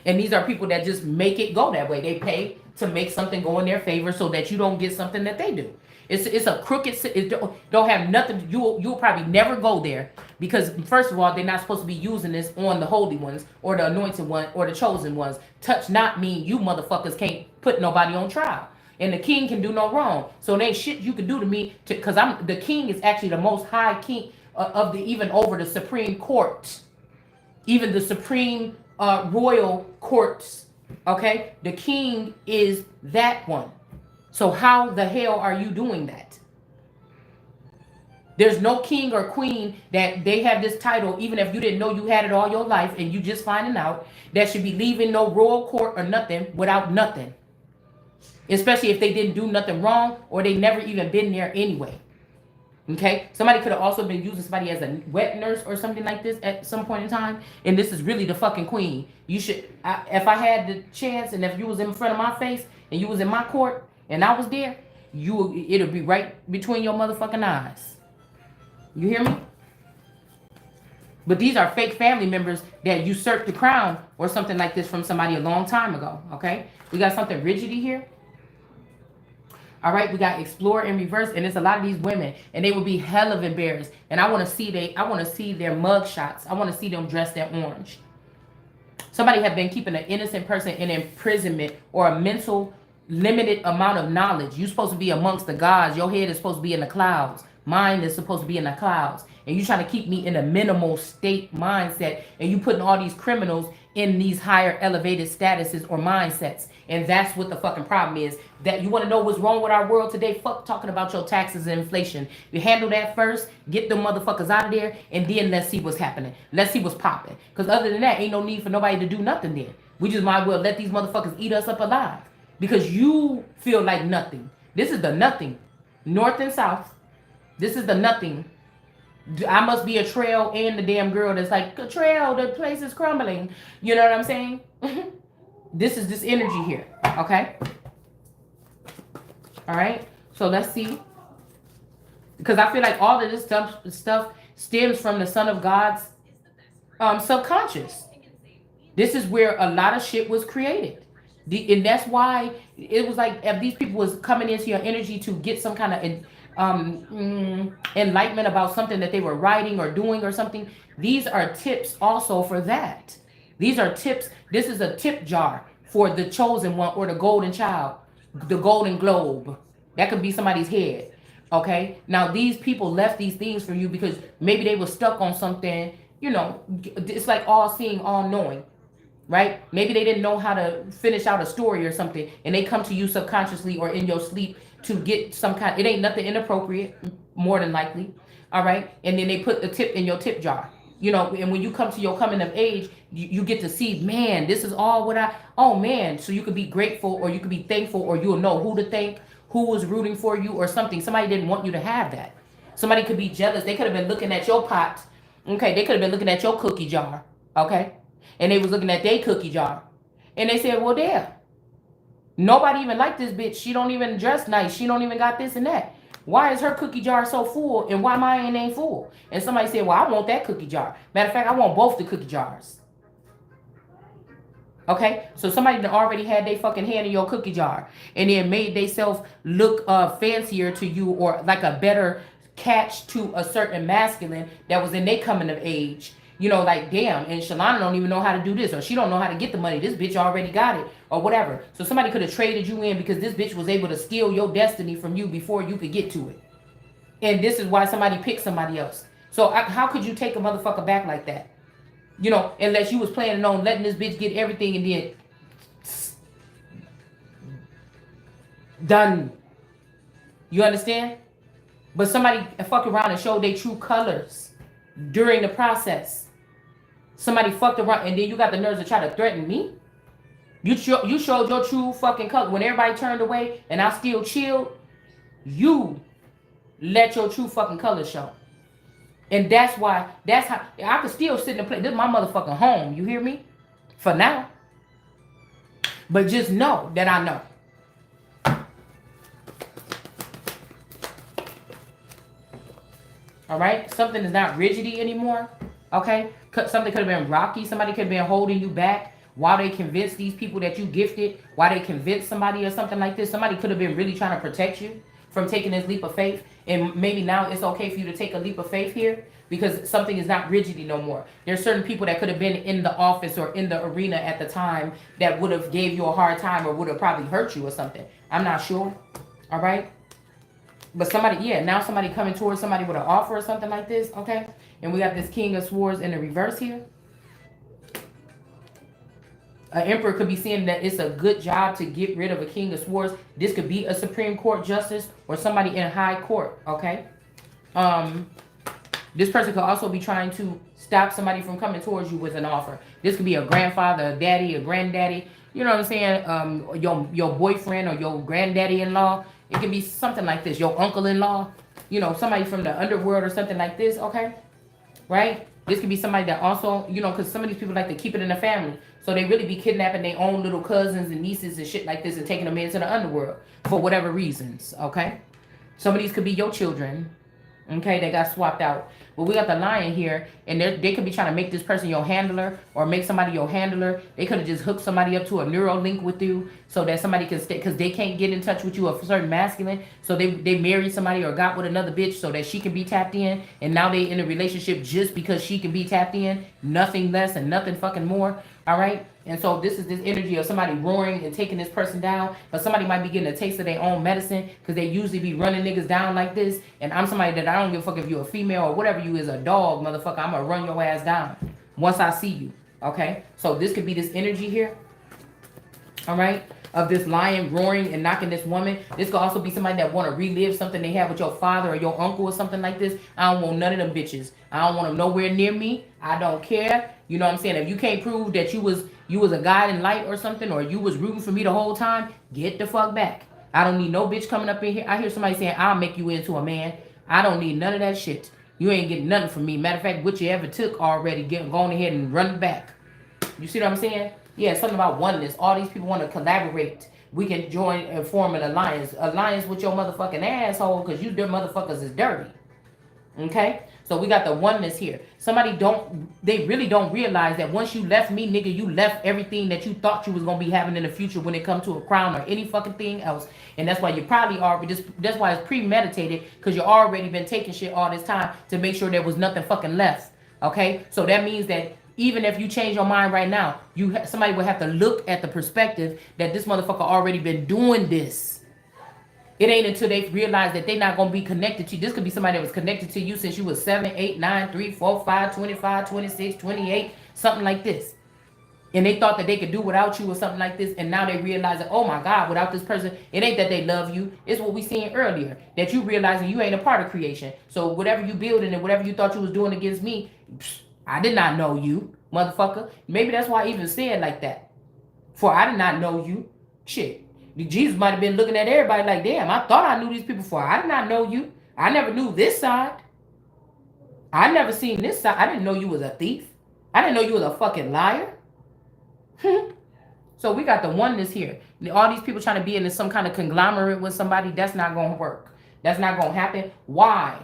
And these are people that just make it go that way. They pay to make something go in their favor so that you don't get something that they do. It's a crooked. It don't have nothing. You'll probably never go there, because first of all, they're not supposed to be using this on the holy ones or the anointed one or the chosen ones. Touch not mean you motherfuckers can't put nobody on trial, and the king can do no wrong. So there ain't shit you can do to me, because I'm the king is actually the most high king of the, even over the Supreme Court, even the Supreme royal courts. Okay, the king is that one. So how the hell are you doing that? There's no king or queen that they have this title, even if you didn't know you had it all your life and you just finding out, that should be leaving no royal court or nothing without nothing. Especially if they didn't do nothing wrong or they never even been there anyway. Okay? Somebody could have also been using somebody as a wet nurse or something like this at some point in time. And this is really the fucking queen. You should, if I had the chance, and if you was in front of my face and you was in my court, and I was there, it'll be right between your motherfucking eyes. You hear me? But these are fake family members that usurped the crown or something like this from somebody a long time ago. Okay? We got something rigidy here. All right, we got explore in reverse, and it's a lot of these women, and they will be hell of embarrassed. And I want to see their mug shots. I want to see them dressed in orange. Somebody have been keeping an innocent person in imprisonment or a mental limited amount of knowledge. You're supposed to be amongst the gods. Your head is supposed to be in the clouds. Mine is supposed to be in the clouds. And you trying to keep me in a minimal state mindset. And you putting all these criminals in these higher elevated statuses or mindsets. And that's what the fucking problem is. That you want to know what's wrong with our world today? Fuck talking about your taxes and inflation. You handle that first. Get them motherfuckers out of there. And then let's see what's happening. Let's see what's popping. Because other than that, ain't no need for nobody to do nothing then. We just might as well let these motherfuckers eat us up alive. Because you feel like nothing. This is the nothing. North and south. This is the nothing. I must be a trail and the damn girl that's like, a trail, the place is crumbling. You know what I'm saying? This is this energy here. Okay? All right? So let's see. Because I feel like all of this stuff stems from the Son of God's subconscious. This is where a lot of shit was created. And that's why it was like, if these people was coming into your energy to get some kind of enlightenment about something that they were writing or doing or something, these are tips also for that. These are tips. This is a tip jar for the chosen one or the golden child, the golden globe. That could be somebody's head. Okay? Now, these people left these things for you because maybe they were stuck on something. You know, it's like all seeing, all knowing. Right? Maybe they didn't know how to finish out a story or something, and they come to you subconsciously or in your sleep to get some kind. It ain't nothing inappropriate, more than likely. All right? And then they put the tip in your tip jar. You know, and when you come to your coming of age, you get to see, man, this is all what oh man. So you could be grateful, or you could be thankful, or you'll know who to thank, who was rooting for you or something. Somebody didn't want you to have that. Somebody could be jealous. They could have been looking at your pot. Okay, they could have been looking at your cookie jar. Okay? And they was looking at their cookie jar. And they said, well, there. Nobody even like this bitch. She don't even dress nice. She don't even got this and that. Why is her cookie jar so full and why mine ain't full? And somebody said, well, I want that cookie jar. Matter of fact, I want both the cookie jars. Okay? So somebody already had their fucking hand in your cookie jar and then made themselves look fancier to you, or like a better catch to a certain masculine that was in their coming of age. You know, like, damn, and Shalana don't even know how to do this, or she don't know how to get the money. This bitch already got it, or whatever. So somebody could have traded you in because this bitch was able to steal your destiny from you before you could get to it. And this is why somebody picked somebody else. So how could you take a motherfucker back like that? You know, unless you was planning on letting this bitch get everything and then done. You understand? But somebody fuck around and show their true colors. during the process. Somebody fucked around, and then you got the nerves to try to threaten me. You showed your true fucking color when everybody turned away, and I still chilled. You let your true fucking color show, and that's why. That's how I could still sit and play. This is my motherfucking home. You hear me? For now, but just know that I know. All right, something is not rigidy anymore. Okay, something could have been rocky. Somebody could have been holding you back while they convinced these people that you gifted. While they convinced somebody or something like this. Somebody could have been really trying to protect you from taking this leap of faith. And maybe now it's okay for you to take a leap of faith here because something is not rigidy no more. There's certain people that could have been in the office or in the arena at the time that would have gave you a hard time or would have probably hurt you or something. I'm not sure. All right. But somebody, yeah, now somebody coming towards somebody with an offer or something like this, okay? And we got this King of Swords in the reverse here. An emperor could be saying that it's a good job to get rid of a King of Swords. This could be a Supreme Court justice or somebody in high court, okay? This person could also be trying to stop somebody from coming towards you with an offer. This could be a grandfather, a daddy, a granddaddy. You know what I'm saying? Your boyfriend or your granddaddy-in-law. It can be something like this. Your uncle-in-law. You know, somebody from the underworld or something like this, okay? Right? This could be somebody that also, you know, because some of these people like to keep it in the family. So they really be kidnapping their own little cousins and nieces and shit like this and taking them into the underworld for whatever reasons, okay? Some of these could be your children, okay? They got swapped out. But we got the lion here, and they could be trying to make this person your handler or make somebody your handler. They could have just hooked somebody up to a neural link with you so that somebody can stay, because they can't get in touch with you, a certain masculine. So they married somebody or got with another bitch so that she can be tapped in. And now they in a relationship just because she can be tapped in. Nothing less and nothing fucking more. All right? And so this is this energy of somebody roaring and taking this person down. But somebody might be getting a taste of their own medicine because they usually be running niggas down like this. And I'm somebody that I don't give a fuck if you're a female or whatever you is, a dog, motherfucker. I'm going to run your ass down once I see you. Okay? So this could be this energy here. All right? Of this lion roaring and knocking this woman. This could also be somebody that want to relive something they had with your father or your uncle or something like this. I don't want none of them bitches. I don't want them nowhere near me. I don't care. You know what I'm saying? If you can't prove that you was a guiding light or something, or you was rooting for me the whole time, get the fuck back. I don't need no bitch coming up in here. I hear somebody saying, I'll make you into a man. I don't need none of that shit. You ain't getting nothing from me. Matter of fact, what you ever took already, go on ahead and run it back. You see what I'm saying? Yeah, something about oneness. All these people want to collaborate. We can join and form an alliance. Alliance with your motherfucking asshole, because you motherfuckers is dirty. Okay? So we got the oneness here. They really don't realize that once you left me, nigga, you left everything that you thought you was going to be having in the future when it comes to a crown or any fucking thing else. And that's why you probably that's why it's premeditated, because you already been taking shit all this time to make sure there was nothing fucking left. Okay? So that means that even if you change your mind right now, somebody would have to look at the perspective that this motherfucker already been doing this. It ain't until they realize that they're not going to be connected to you. This could be somebody that was connected to you since you was 7, 8, 9, 3, 4, 5, 25, 26, 28, something like this. And they thought that they could do without you or something like this. And now they realize that, oh my God, without this person, it ain't that they love you. It's what we seen earlier, that you realizing you ain't a part of creation. So whatever you building and whatever you thought you was doing against me, I did not know you, motherfucker. Maybe that's why I even said like that. For I did not know you. Shit. Jesus might have been looking at everybody like, damn, I thought I knew these people before. I did not know you. I never knew this side. I never seen this side. I didn't know you was a thief. I didn't know you was a fucking liar. So we got the oneness here. All these people trying to be in some kind of conglomerate with somebody, that's not going to work. That's not going to happen. Why?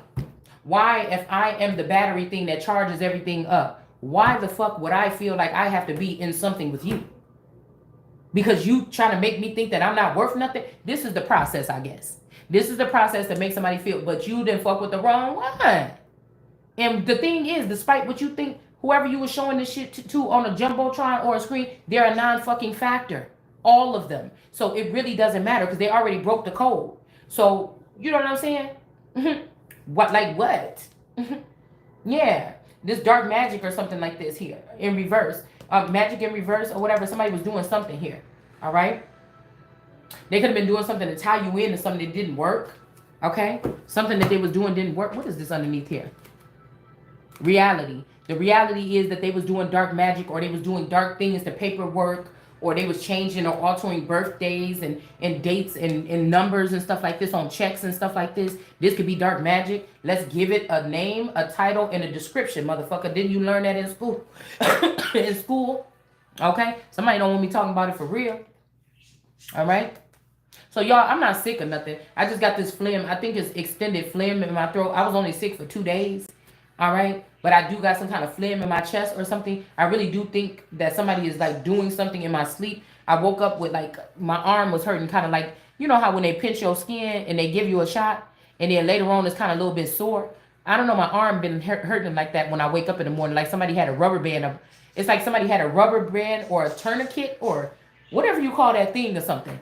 Why, if I am the battery thing that charges everything up, why the fuck would I feel like I have to be in something with you? Because you trying to make me think that I'm not worth nothing? This is the process, I guess. This is the process that makes somebody feel, but you didn't fuck with the wrong one. And the thing is, despite what you think, whoever you were showing this shit to on a jumbotron or a screen, they're a non-fucking factor. All of them. So it really doesn't matter because they already broke the code. So, you know what I'm saying? What, like what? Yeah. This dark magic or something like this here in reverse. Magic in reverse or whatever. Somebody was doing something here. All right. They could have been doing something to tie you in to something that didn't work. Okay. Something that they was doing didn't work. What is this underneath here? Reality. The reality is that they was doing dark magic, or they was doing dark things to paperwork, or they was changing or altering birthdays and dates and numbers and stuff like this on checks and stuff like this. This could be dark magic. Let's give it a name, a title, and a description, motherfucker. Didn't you learn that in school? In school? Okay? Somebody don't want me talking about it for real. All right? So y'all, I'm not sick or nothing. I just got this phlegm. I think it's extended phlegm in my throat. I was only sick for 2 days. All right. But I do got some kind of phlegm in my chest or something. I really do think that somebody is like doing something in my sleep. I woke up with like my arm was hurting, kind of like, you know how when they pinch your skin and they give you a shot and then later on it's kind of a little bit sore. I don't know. My arm been hurting like that when I wake up in the morning. Like somebody had a rubber band. It's like somebody had a rubber band or a tourniquet or whatever you call that thing or something.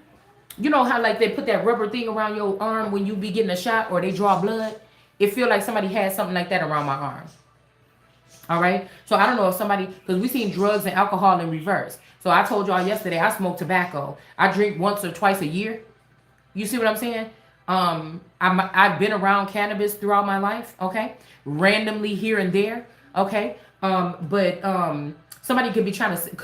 You know how like they put that rubber thing around your arm when you be getting a shot or they draw blood? It feel like somebody had something like that around my arm. All right. So I don't know if somebody, because we seen drugs and alcohol in reverse. So I told y'all yesterday I smoke tobacco. I drink once or twice a year. You see what I'm saying? I've been around cannabis throughout my life. Okay, randomly here and there. Okay, but somebody could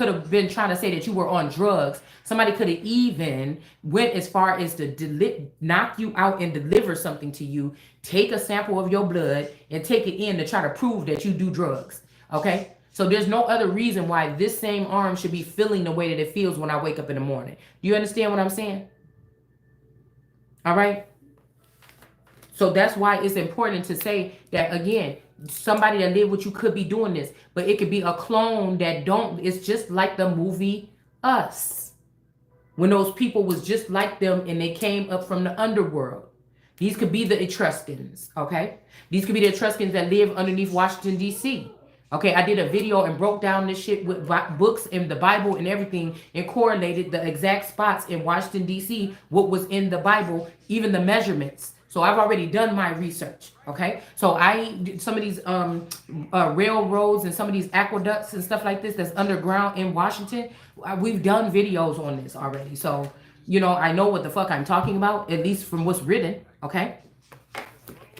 have been trying to say that you were on drugs. Somebody could have even went as far as to knock you out and deliver something to you, take a sample of your blood and take it in to try to prove that you do drugs. Okay? So there's no other reason why this same arm should be feeling the way that it feels when I wake up in the morning. Do you understand what I'm saying? All right? So that's why it's important to say that again, somebody that live with you could be doing this, but it could be a clone that don't. It's just like the movie Us. When those people was just like them and they came up from the underworld. These could be the Etruscans, okay? These could be the Etruscans that live underneath Washington, D.C. Okay, I did a video and broke down this shit with books and the Bible and everything and correlated the exact spots in Washington, D.C., what was in the Bible, even the measurements. So I've already done my research, okay? So some of these railroads and some of these aqueducts and stuff like this that's underground in Washington, we've done videos on this already. So, you know, I know what the fuck I'm talking about, at least from what's written, okay?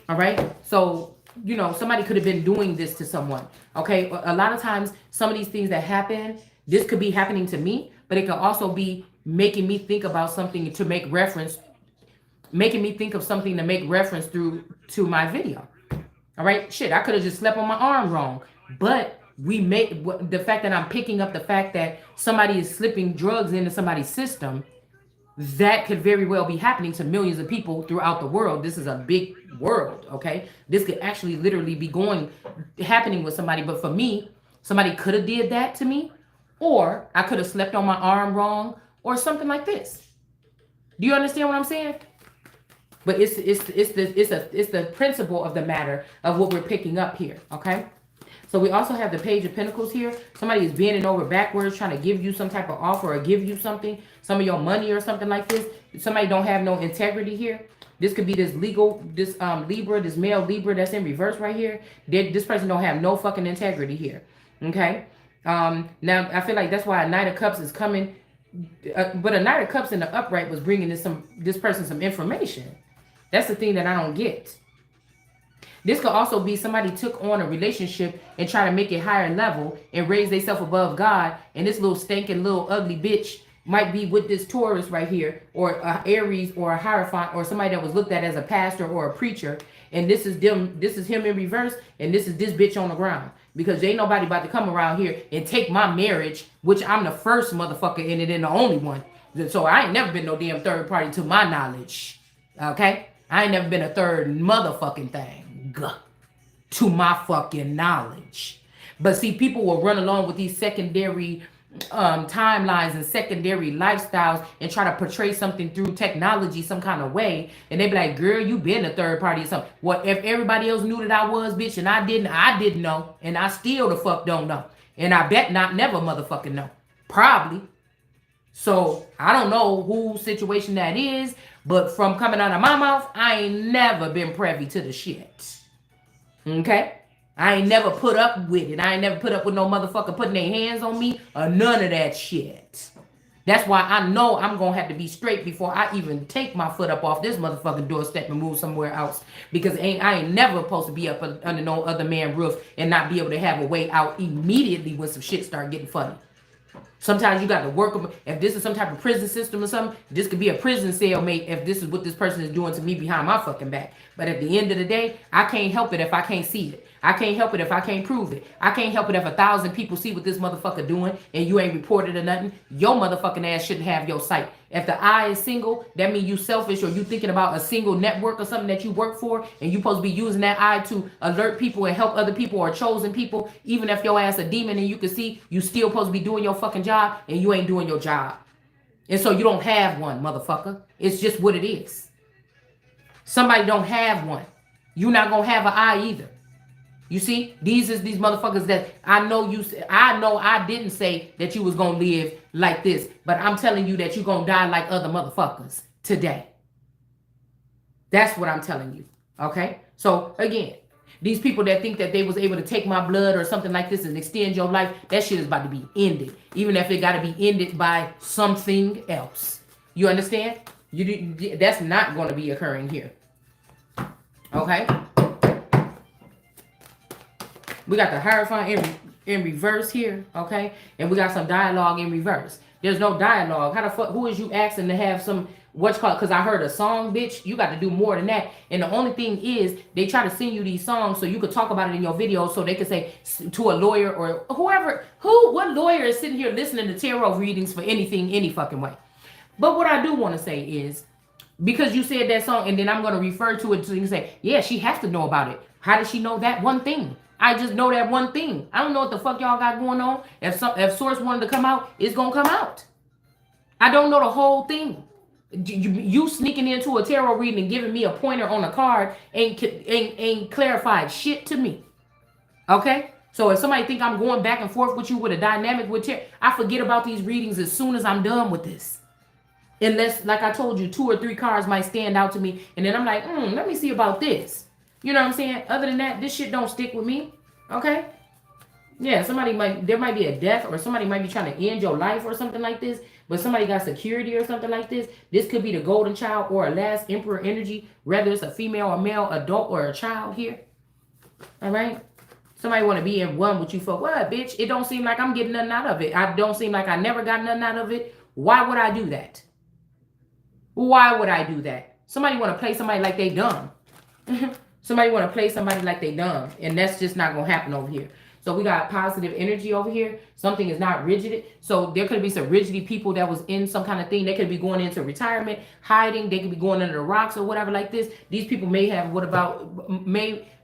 All right? So, you know, somebody could have been doing this to someone, okay? A lot of times, some of these things that happen, this could be happening to me, but it could also be making me think about something to make reference, making me think of something to make reference through to my video. All right? Shit, I could have just slept on my arm wrong, but we make the fact that I'm picking up the fact that somebody is slipping drugs into somebody's system, that could very well be happening to millions of people throughout the world. This is a big world, okay? This could actually literally be happening with somebody. But for me, somebody could have did that to me, or I could have slept on my arm wrong, or something like this. Do you understand what I'm saying? But it's the principle of the matter of what we're picking up here, okay? So we also have the Page of Pentacles here. Somebody is bending over backwards trying to give you some type of offer or give you something, some of your money or something like this. Somebody don't have no integrity here. This could be this Libra, this male Libra that's in reverse right here. This person don't have no fucking integrity here, okay? Now, I feel like that's why a Knight of Cups is coming. But a Knight of Cups in the upright was bringing this person some information. That's the thing that I don't get. This could also be somebody took on a relationship and try to make it higher level and raise themselves above God. And this little stinking little ugly bitch might be with this Taurus right here, or a Aries or a Hierophant, or somebody that was looked at as a pastor or a preacher. And this is him in reverse, and this is this bitch on the ground. Because ain't nobody about to come around here and take my marriage, which I'm the first motherfucker in it and the only one. So I ain't never been no damn third party to my knowledge. Okay? I ain't never been a third motherfucking thing to my fucking knowledge. But see, people will run along with these secondary timelines and secondary lifestyles and try to portray something through technology some kind of way, and they be like, girl, you been a third party or something. What if everybody else knew that I was, bitch, and I didn't know, and I still the fuck don't know, and I bet not never motherfucking know, probably. So I don't know whose situation that is, but from coming out of my mouth, I ain't never been privy to the shit. Okay? I ain't never put up with it. I ain't never put up with no motherfucker putting their hands on me or none of that shit. That's why I know I'm going to have to be straight before I even take my foot up off this motherfucking doorstep and move somewhere else. Because I ain't never supposed to be up under no other man's roof and not be able to have a way out immediately when some shit start getting funny. Sometimes you got to work them. If this is some type of prison system or something, this could be a prison cellmate if this is what this person is doing to me behind my fucking back. But at the end of the day, I can't help it if I can't see it. I can't help it if I can't prove it. I can't help it if 1,000 people see what this motherfucker doing and you ain't reported or nothing. Your motherfucking ass shouldn't have your sight. If the eye is single, that means you selfish or you thinking about a single network or something that you work for and you supposed to be using that eye to alert people and help other people or chosen people. Even if your ass a demon and you can see, you still supposed to be doing your fucking job and you ain't doing your job. And so you don't have one, motherfucker. It's just what it is. Somebody don't have one. You not gonna have an eye either. You see, these motherfuckers that I know I didn't say that you was gonna live like this, but I'm telling you that you're gonna die like other motherfuckers today. That's what I'm telling you. Okay? So again, these people that think that they was able to take my blood or something like this and extend your life, that shit is about to be ended. Even if it gotta be ended by something else. You understand? That's not gonna be occurring here. Okay? We got the Hierophant in reverse here, okay? And we got some dialogue in reverse. There's no dialogue. How the fuck, who is you asking to have some, what's called, because I heard a song, bitch. You got to do more than that. And the only thing is, they try to send you these songs so you could talk about it in your videos so they could say to a lawyer or whoever, what lawyer is sitting here listening to tarot readings for anything, any fucking way. But what I do want to say is, because you said that song, and then I'm going to refer to it so you can say, yeah, she has to know about it. How does she know that one thing? I just know that one thing. I don't know what the fuck y'all got going on. If Source wanted to come out, it's going to come out. I don't know the whole thing. You sneaking into a tarot reading and giving me a pointer on a card ain't clarified shit to me. Okay? So if somebody think I'm going back and forth with you with a dynamic with tarot, I forget about these readings as soon as I'm done with this. Unless, like I told you, 2 or 3 cards might stand out to me. And then I'm like, let me see about this. You know what I'm saying? Other than that, this shit don't stick with me. Okay? Yeah, there might be a death or somebody might be trying to end your life or something like this. But somebody got security or something like this. This could be the golden child or a last emperor energy. Whether it's a female or male, adult or a child here. All right? Somebody want to be in one with you for what, bitch? It don't seem like I'm getting nothing out of it. I don't seem like I never got nothing out of it. Why would I do that? Why would I do that? Somebody want to play somebody like they dumb. Somebody want to play somebody like they dumb. And that's just not going to happen over here. So we got positive energy over here. Something is not rigid. So there could be some rigidity people that was in some kind of thing. They could be going into retirement, hiding. They could be going under the rocks or whatever like this. These people may have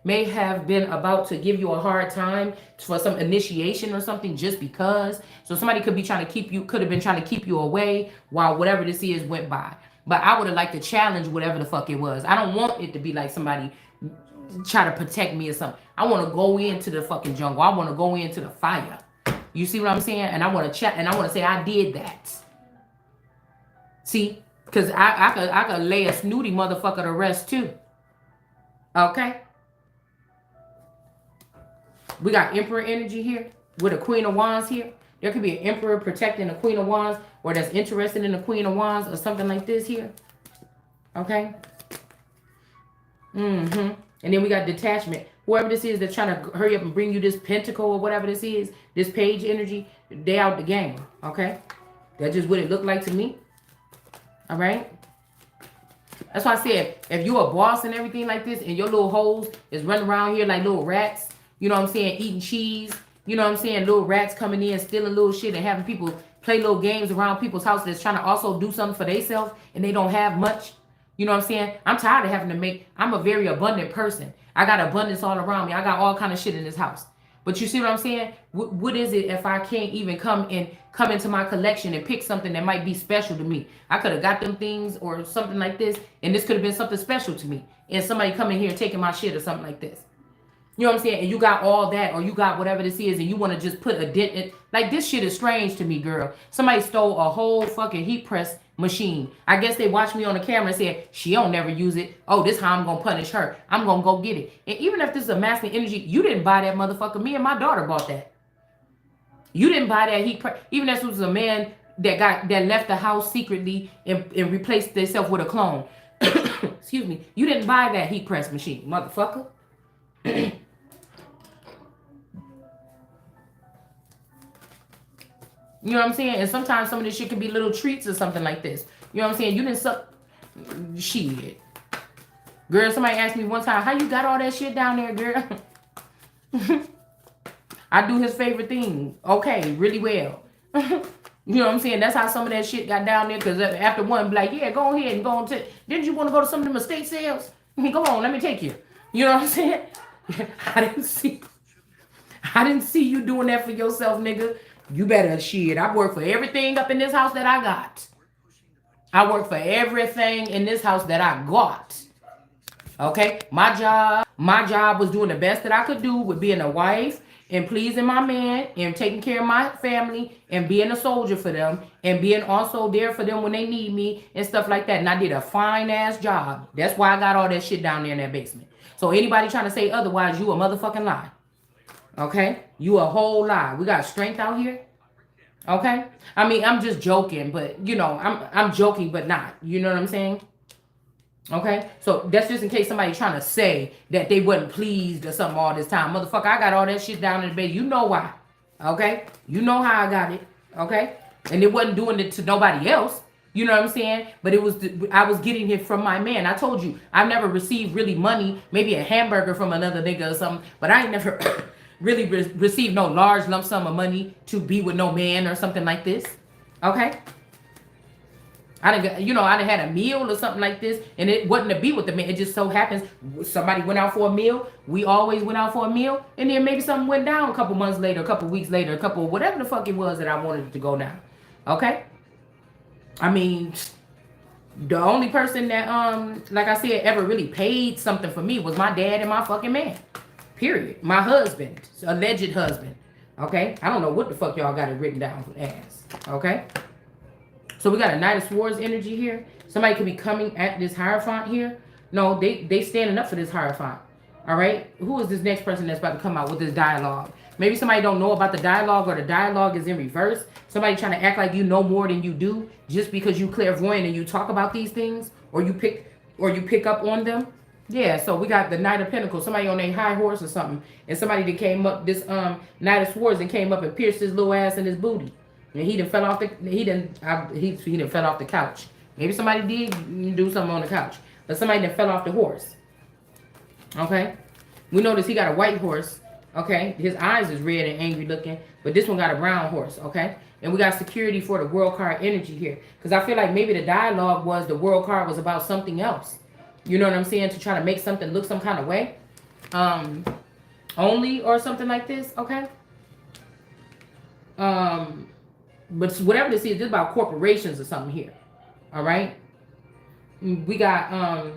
may have been about to give you a hard time for some initiation or something just because. So somebody could be trying to could have been trying to keep you away while whatever this is went by. But I would have liked to challenge whatever the fuck it was. I don't want it to be like somebody try to protect me or something. I want to go into the fucking jungle. I want to go into the fire. You see what I'm saying? And I want to chat and I want to say I did that. See? Because I could lay a snooty motherfucker to rest too. Okay? We got Emperor energy here with a Queen of Wands here. There could be an Emperor protecting a Queen of Wands or that's interested in the Queen of Wands or something like this here. Okay? And then we got detachment. Whoever this is that's trying to hurry up and bring you this pentacle or whatever this is, this page energy, they out the game. Okay? That's just what it looked like to me. All right? That's why I said, if you a boss and everything like this and your little hoes is running around here like little rats, you know what I'm saying, eating cheese, you know what I'm saying, little rats coming in, stealing little shit and having people play little games around people's houses that's trying to also do something for themselves and they don't have much. You know what I'm saying? I'm tired of having to I'm a very abundant person. I got abundance all around me. I got all kind of shit in this house. But you see what I'm saying? What is it if I can't even come into my collection and pick something that might be special to me? I could have got them things or something like this, and this could have been something special to me. And somebody coming here taking my shit or something like this. You know what I'm saying? And you got all that, or you got whatever this is, and you want to just put a dent in. Like, this shit is strange to me, girl. Somebody stole a whole fucking heat press machine. I guess they watched me on the camera and said, she don't never use it. Oh, this how I'm going to punish her. I'm going to go get it. And even if this is a masculine energy, you didn't buy that motherfucker. Me and my daughter bought that. You didn't buy that heat press. Even if it was a man that left the house secretly and replaced themselves with a clone. Excuse me. You didn't buy that heat press machine, motherfucker. You know what I'm saying? And sometimes some of this shit can be little treats or something like this. You know what I'm saying? You didn't suck shit. Girl, somebody asked me one time, how you got all that shit down there, girl? I do his favorite thing. Okay, really well. You know what I'm saying? That's how some of that shit got down there. Because after one, be like, yeah, go ahead and go on. Didn't you want to go to some of them estate sales? Come on, let me take you. You know what I'm saying? I didn't see you doing that for yourself, nigga. You better shit. I work for everything up in this house that I got. I work for everything in this house that I got. Okay? My job was doing the best that I could do with being a wife and pleasing my man and taking care of my family and being a soldier for them and being also there for them when they need me and stuff like that. And I did a fine ass job. That's why I got all that shit down there in that basement. So anybody trying to say otherwise, you a motherfucking lie. Okay? You a whole lie. We got strength out here. Okay? I mean, I'm just joking, but you know, I'm joking, but not. You know what I'm saying? Okay, so that's just in case somebody trying to say that they wasn't pleased or something all this time. Motherfucker, I got all that shit down in the bed. You know why. Okay? You know how I got it. Okay? And it wasn't doing it to nobody else. You know what I'm saying? But it was, I was getting it from my man. I told you, I've never received really money, maybe a hamburger from another nigga or something, but I ain't never really received no large lump sum of money to be with no man or something like this. Okay? I done had a meal or something like this, and it wasn't to be with the man. It just so happens somebody went out for a meal. We always went out for a meal, and then maybe something went down a couple months later, a couple weeks later, a couple whatever the fuck it was that I wanted it to go down. Okay? I mean, the only person that like I said, ever really paid something for me was my dad and my fucking man. Period. My husband, alleged husband. Okay? I don't know what the fuck y'all got it written down as. Okay? So we got a Knight of Swords energy here. Somebody could be coming at this Hierophant here. No, they standing up for this Hierophant. All right? Who is this next person that's about to come out with this dialogue? Maybe somebody don't know about the dialogue, or the dialogue is in reverse. Somebody trying to act like you know more than you do just because you clairvoyant and you talk about these things, or you pick up on them. Yeah, so we got the Knight of Pentacles, somebody on a high horse or something, and somebody that came up, this Knight of Swords, and came up and pierced his little ass in his booty. And he done fell off the couch. Maybe somebody did do something on the couch, but somebody that fell off the horse. Okay, we notice he got a white horse. Okay, his eyes is red and angry looking, but this one got a brown horse. Okay, and we got security for the World card energy here, because I feel like maybe the dialogue was the World card was about something else. You know what I'm saying? To try to make something look some kind of way, only or something like this. Okay. But whatever this is about corporations or something here. All right. We got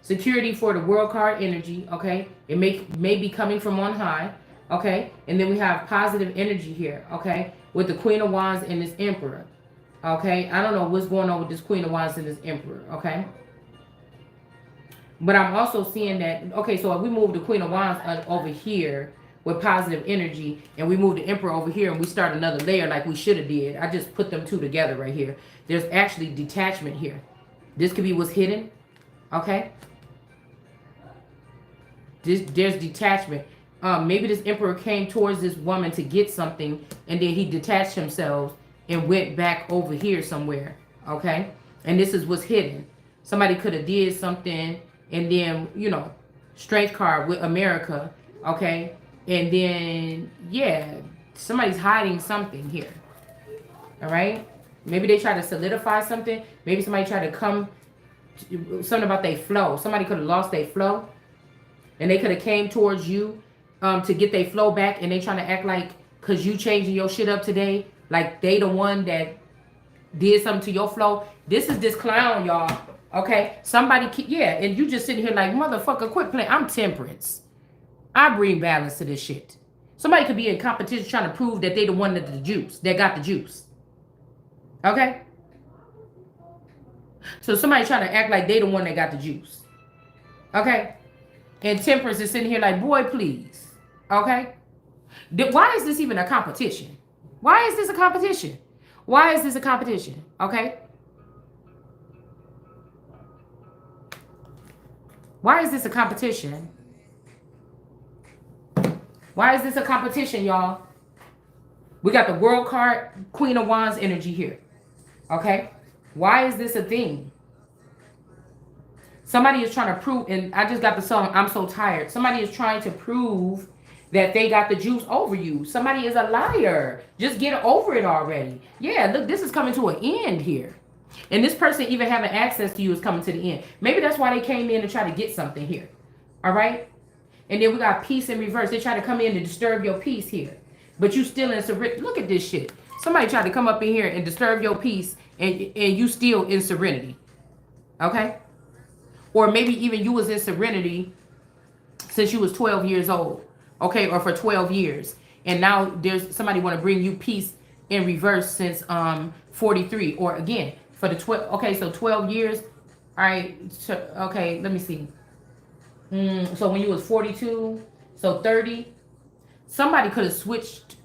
security for the World card energy. Okay. It may be coming from on high. Okay. And then we have positive energy here. Okay. With the Queen of Wands and this Emperor. Okay. I don't know what's going on with this Queen of Wands and this Emperor. Okay. But I'm also seeing that, okay, so if we move the Queen of Wands over here with positive energy, and we move the Emperor over here, and we start another layer like we should have did. I just put them two together right here. There's actually detachment here. This could be what's hidden. Okay. There's detachment. Maybe this Emperor came towards this woman to get something, and then he detached himself and went back over here somewhere. Okay. And this is what's hidden. Somebody could have did something, and then, you know, strength card with America. Okay. And then, yeah, somebody's hiding something here. All right? Maybe they try to solidify something. Maybe somebody tried to come, something about their flow. Somebody could have lost their flow. And they could have came towards you to get their flow back. And they trying to act like, because you changing your shit up today, like they the one that did something to your flow. This is this clown, y'all. Okay? Somebody, yeah, and you just sitting here like, motherfucker, quit playing. I'm Temperance. I bring balance to this shit. Somebody could be in competition trying to prove that they the one that got the juice. Okay? So somebody trying to act like they the one that got the juice. Okay? And Temperance is sitting here like, boy, please. Okay? Why is this even a competition? Why is this a competition? Why is this a competition? Okay. Why is this a competition? Why is this a competition, y'all? We got the World card, Queen of Wands energy here. Okay. Why is this a thing? Somebody is trying to prove, and I just got the song, I'm so tired. Somebody is trying to prove that they got the juice over you. Somebody is a liar. Just get over it already. Yeah, look, this is coming to an end here. And this person even having access to you is coming to the end. Maybe that's why they came in to try to get something here. All right? And then we got peace in reverse. They try to come in to disturb your peace here. But you still in serenity. Look at this shit. Somebody tried to come up in here and disturb your peace, and you still in serenity. Okay? Or maybe even you was in serenity since you was 12 years old. Okay? Or for 12 years. And now there's somebody want to bring you peace in reverse since 43. Or again, for the 12. Okay, so 12 years. All right. So, okay, let me see. So when you was 42, so 30, somebody could have switched.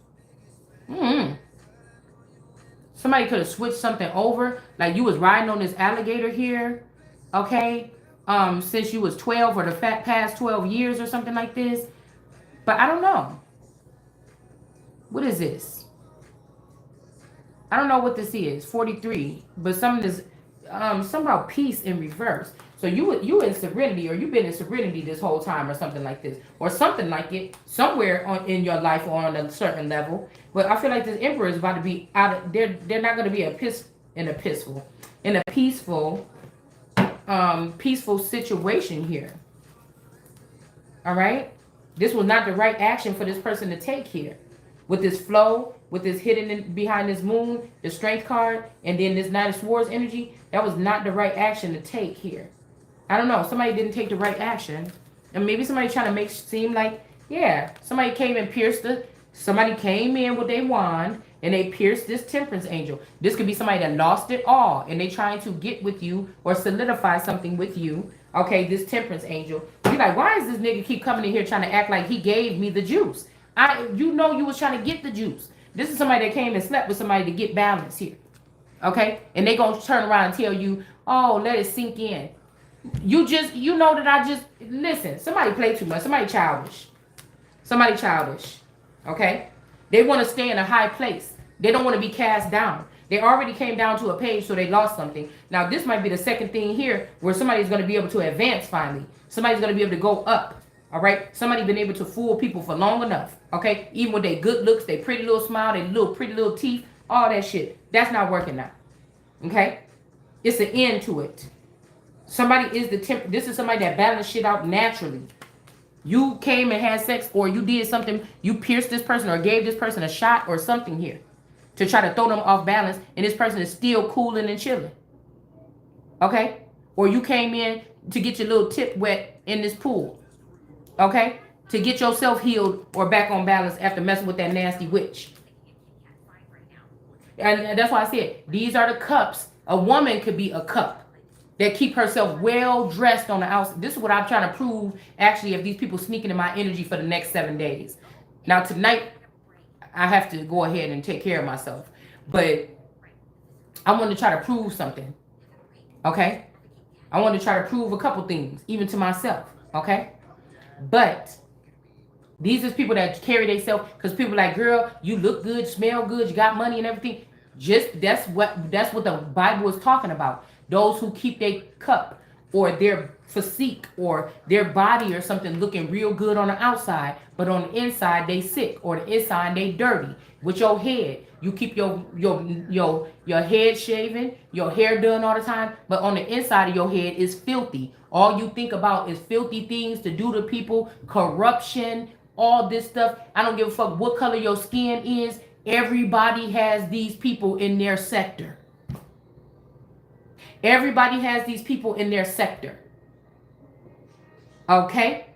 Somebody could have switched something over. Like you was riding on this alligator here, okay? Since you was 12 or the past 12 years or something like this. But I don't know. What is this? I don't know what this is. 43, but something is somehow peace in reverse. So you in serenity, or you've been in serenity this whole time, or something like this, or something like it somewhere in your life or on a certain level. But I feel like this emperor is about to be out of. They're not going to be in a peaceful situation here. All right, this was not the right action for this person to take here. With this flow, with this hidden behind this moon, the strength card, and then this Knight of Swords energy, that was not the right action to take here. I don't know. Somebody didn't take the right action. And maybe somebody trying to make seem like, yeah, somebody came and somebody came in with their wand and they pierced this temperance angel. This could be somebody that lost it all and they trying to get with you or solidify something with you. Okay, this temperance angel. You're like, why is this nigga keep coming in here trying to act like he gave me the juice? You know you was trying to get the juice. This is somebody that came and slept with somebody to get balance here. Okay? And they gonna turn around and tell you, oh, let it sink in. You know that listen, somebody play too much. Somebody childish. Okay? They want to stay in a high place. They don't want to be cast down. They already came down to a page, so they lost something. Now, this might be the second thing here where somebody's going to be able to advance finally. Somebody's going to be able to go up. All right? Somebody been able to fool people for long enough. Okay? Even with their good looks, their pretty little smile, their pretty little teeth, all that shit. That's not working now. Okay? It's an end to it. Somebody is this is somebody that balanced shit out naturally. You came and had sex, or you did something, you pierced this person or gave this person a shot or something here to try to throw them off balance, and this person is still cooling and chilling. Okay? Or you came in to get your little tip wet in this pool. Okay? To get yourself healed or back on balance after messing with that nasty witch. And that's why I said, these are the cups. A woman could be a cup that keep herself well dressed on the outside. This is what I'm trying to prove, actually, of these people sneaking in my energy for the next 7 days. Now, tonight, I have to go ahead and take care of myself. But I want to try to prove something. Okay? I want to try to prove a couple things, even to myself. Okay? But these are people that carry themselves, because people like, girl, you look good, smell good, you got money and everything. That's what the Bible is talking about. Those who keep their cup or their physique or their body or something looking real good on the outside, but on the inside they sick, or the inside they dirty. With your head, you keep your head shaven, your hair done all the time, but on the inside of your head is filthy. All you think about is filthy things to do to people, corruption, all this stuff. I don't give a fuck what color your skin is. Everybody has these people in their sector. Everybody has these people in their sector. Okay?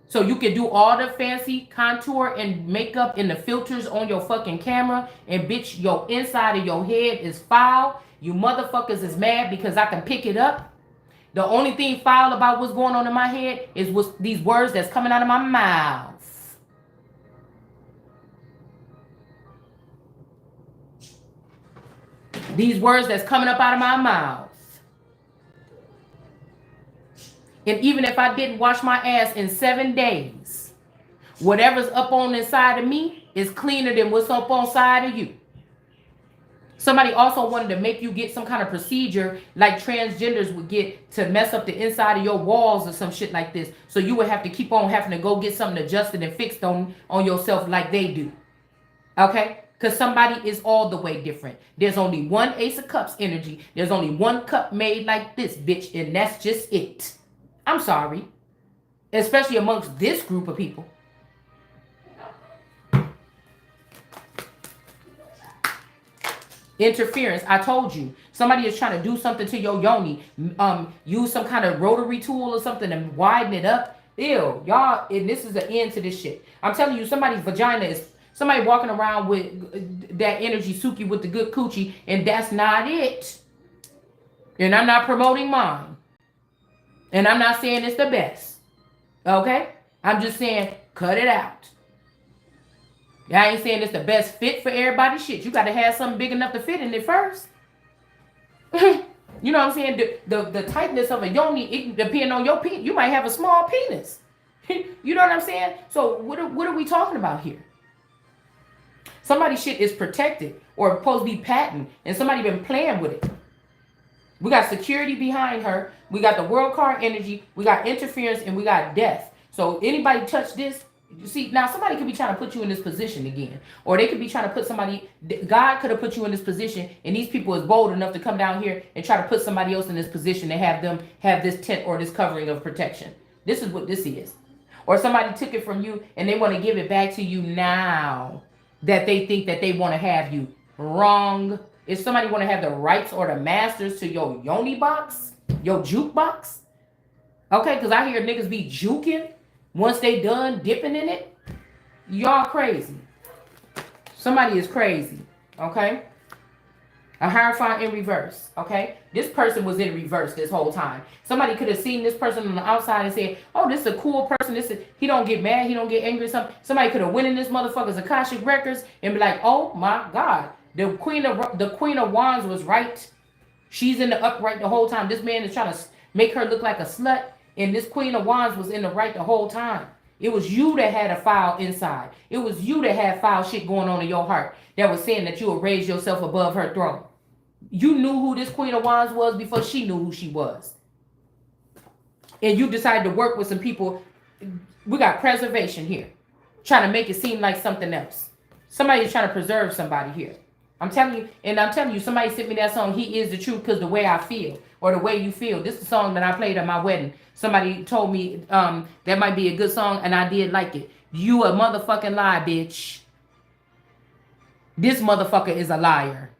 So you can do all the fancy contour and makeup and the filters on your fucking camera, and bitch, your inside of your head is foul. You motherfuckers is mad because I can pick it up. The only thing foul about what's going on in my head is these words that's coming out of my mouth. These words that's coming up out of my mouth. And even if I didn't wash my ass in 7 days, whatever's up on the inside of me is cleaner than what's up on side of you. Somebody also wanted to make you get some kind of procedure like transgenders would get to mess up the inside of your walls or some shit like this. So you would have to keep on having to go get something adjusted and fixed on yourself like they do. Okay? Because somebody is all the way different. There's only one Ace of Cups energy. There's only one cup made like this, bitch. And that's just it. I'm sorry. Especially amongst this group of people. Interference. I told you. Somebody is trying to do something to your yoni. Use some kind of rotary tool or something and widen it up. Ew. Y'all, and this is the end to this shit. I'm telling you, somebody's vagina is... Somebody walking around with that energy, Suki, with the good coochie, and that's not it. And I'm not promoting mine. And I'm not saying it's the best. Okay? I'm just saying, cut it out. I ain't saying it's the best fit for everybody. Shit, you got to have something big enough to fit in it first. You know what I'm saying? The tightness of a yoni, it depends on your penis. You might have a small penis. You know what I'm saying? So what are we talking about here? Somebody's shit is protected or supposed to be patent, and somebody been playing with it. We got security behind her. We got the world card energy. We got interference, and we got death. So anybody touch this, you see, now somebody could be trying to put you in this position again. Or they could be trying to put somebody, God could have put you in this position, and these people is bold enough to come down here and try to put somebody else in this position and have them have this tent or this covering of protection. This is what this is. Or somebody took it from you, and they want to give it back to you now. That they think that they want to have you. Wrong. If somebody want to have the rights or the masters to your yoni box, your juke box, okay, because I hear niggas be juking once they done dipping in it. Y'all crazy. Somebody is crazy, okay? A Hierophant in reverse, okay? This person was in reverse this whole time. Somebody could have seen this person on the outside and said, oh, this is a cool person. He don't get mad. He don't get angry or something. Somebody could have went in this motherfucker's Akashic Records and be like, oh, my God. The Queen of Wands was right. She's in the upright the whole time. This man is trying to make her look like a slut. And this Queen of Wands was in the right the whole time. It was you that had a foul inside. It was you that had foul shit going on in your heart that was saying that you would raise yourself above her throne. You knew who this Queen of Wands was before she knew who she was. And you decided to work with some people. We got preservation here. Trying to make it seem like something else. Somebody is trying to preserve somebody here. I'm telling you, somebody sent me that song, He Is the Truth, because the way I feel. Or the way you feel. This is the song that I played at my wedding. Somebody told me that might be a good song, and I did like it. You a motherfucking lie, bitch. This motherfucker is a liar.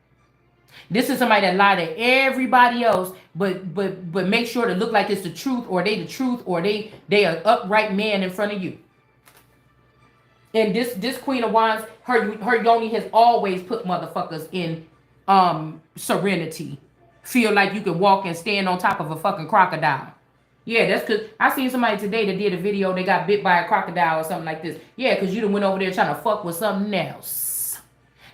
This is somebody that lied to everybody else, but make sure to look like it's the truth, or they the truth, or they an upright man in front of you. And this Queen of Wands, her yoni has always put motherfuckers in serenity. Feel like you can walk and stand on top of a fucking crocodile. Yeah, that's because I seen somebody today that did a video, they got bit by a crocodile or something like this. Yeah, because you done went over there trying to fuck with something else.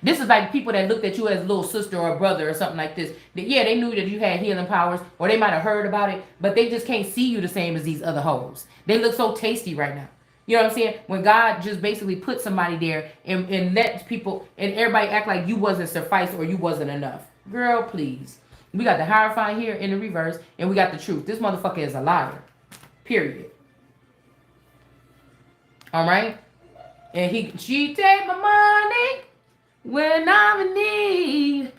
This is like people that looked at you as a little sister or brother or something like this. Yeah, they knew that you had healing powers, or they might have heard about it, but they just can't see you the same as these other hoes. They look so tasty right now. You know what I'm saying? When God just basically put somebody there and let people and everybody act like you wasn't suffice or you wasn't enough. Girl, please. We got the Hierophant here in the reverse, and we got the truth. This motherfucker is a liar. Period. All right? And she take my money when I'm in need.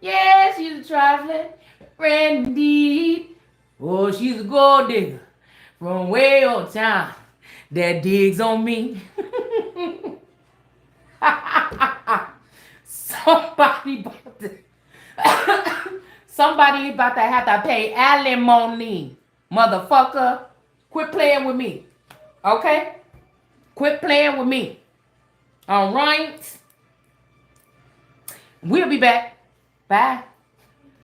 Yeah, she's a trifling friend indeed. Oh, she's a gold digger from way on town that digs on me. Somebody about to have to pay alimony, motherfucker. Quit playing with me, okay? Quit playing with me. All right? We'll be back. Bye.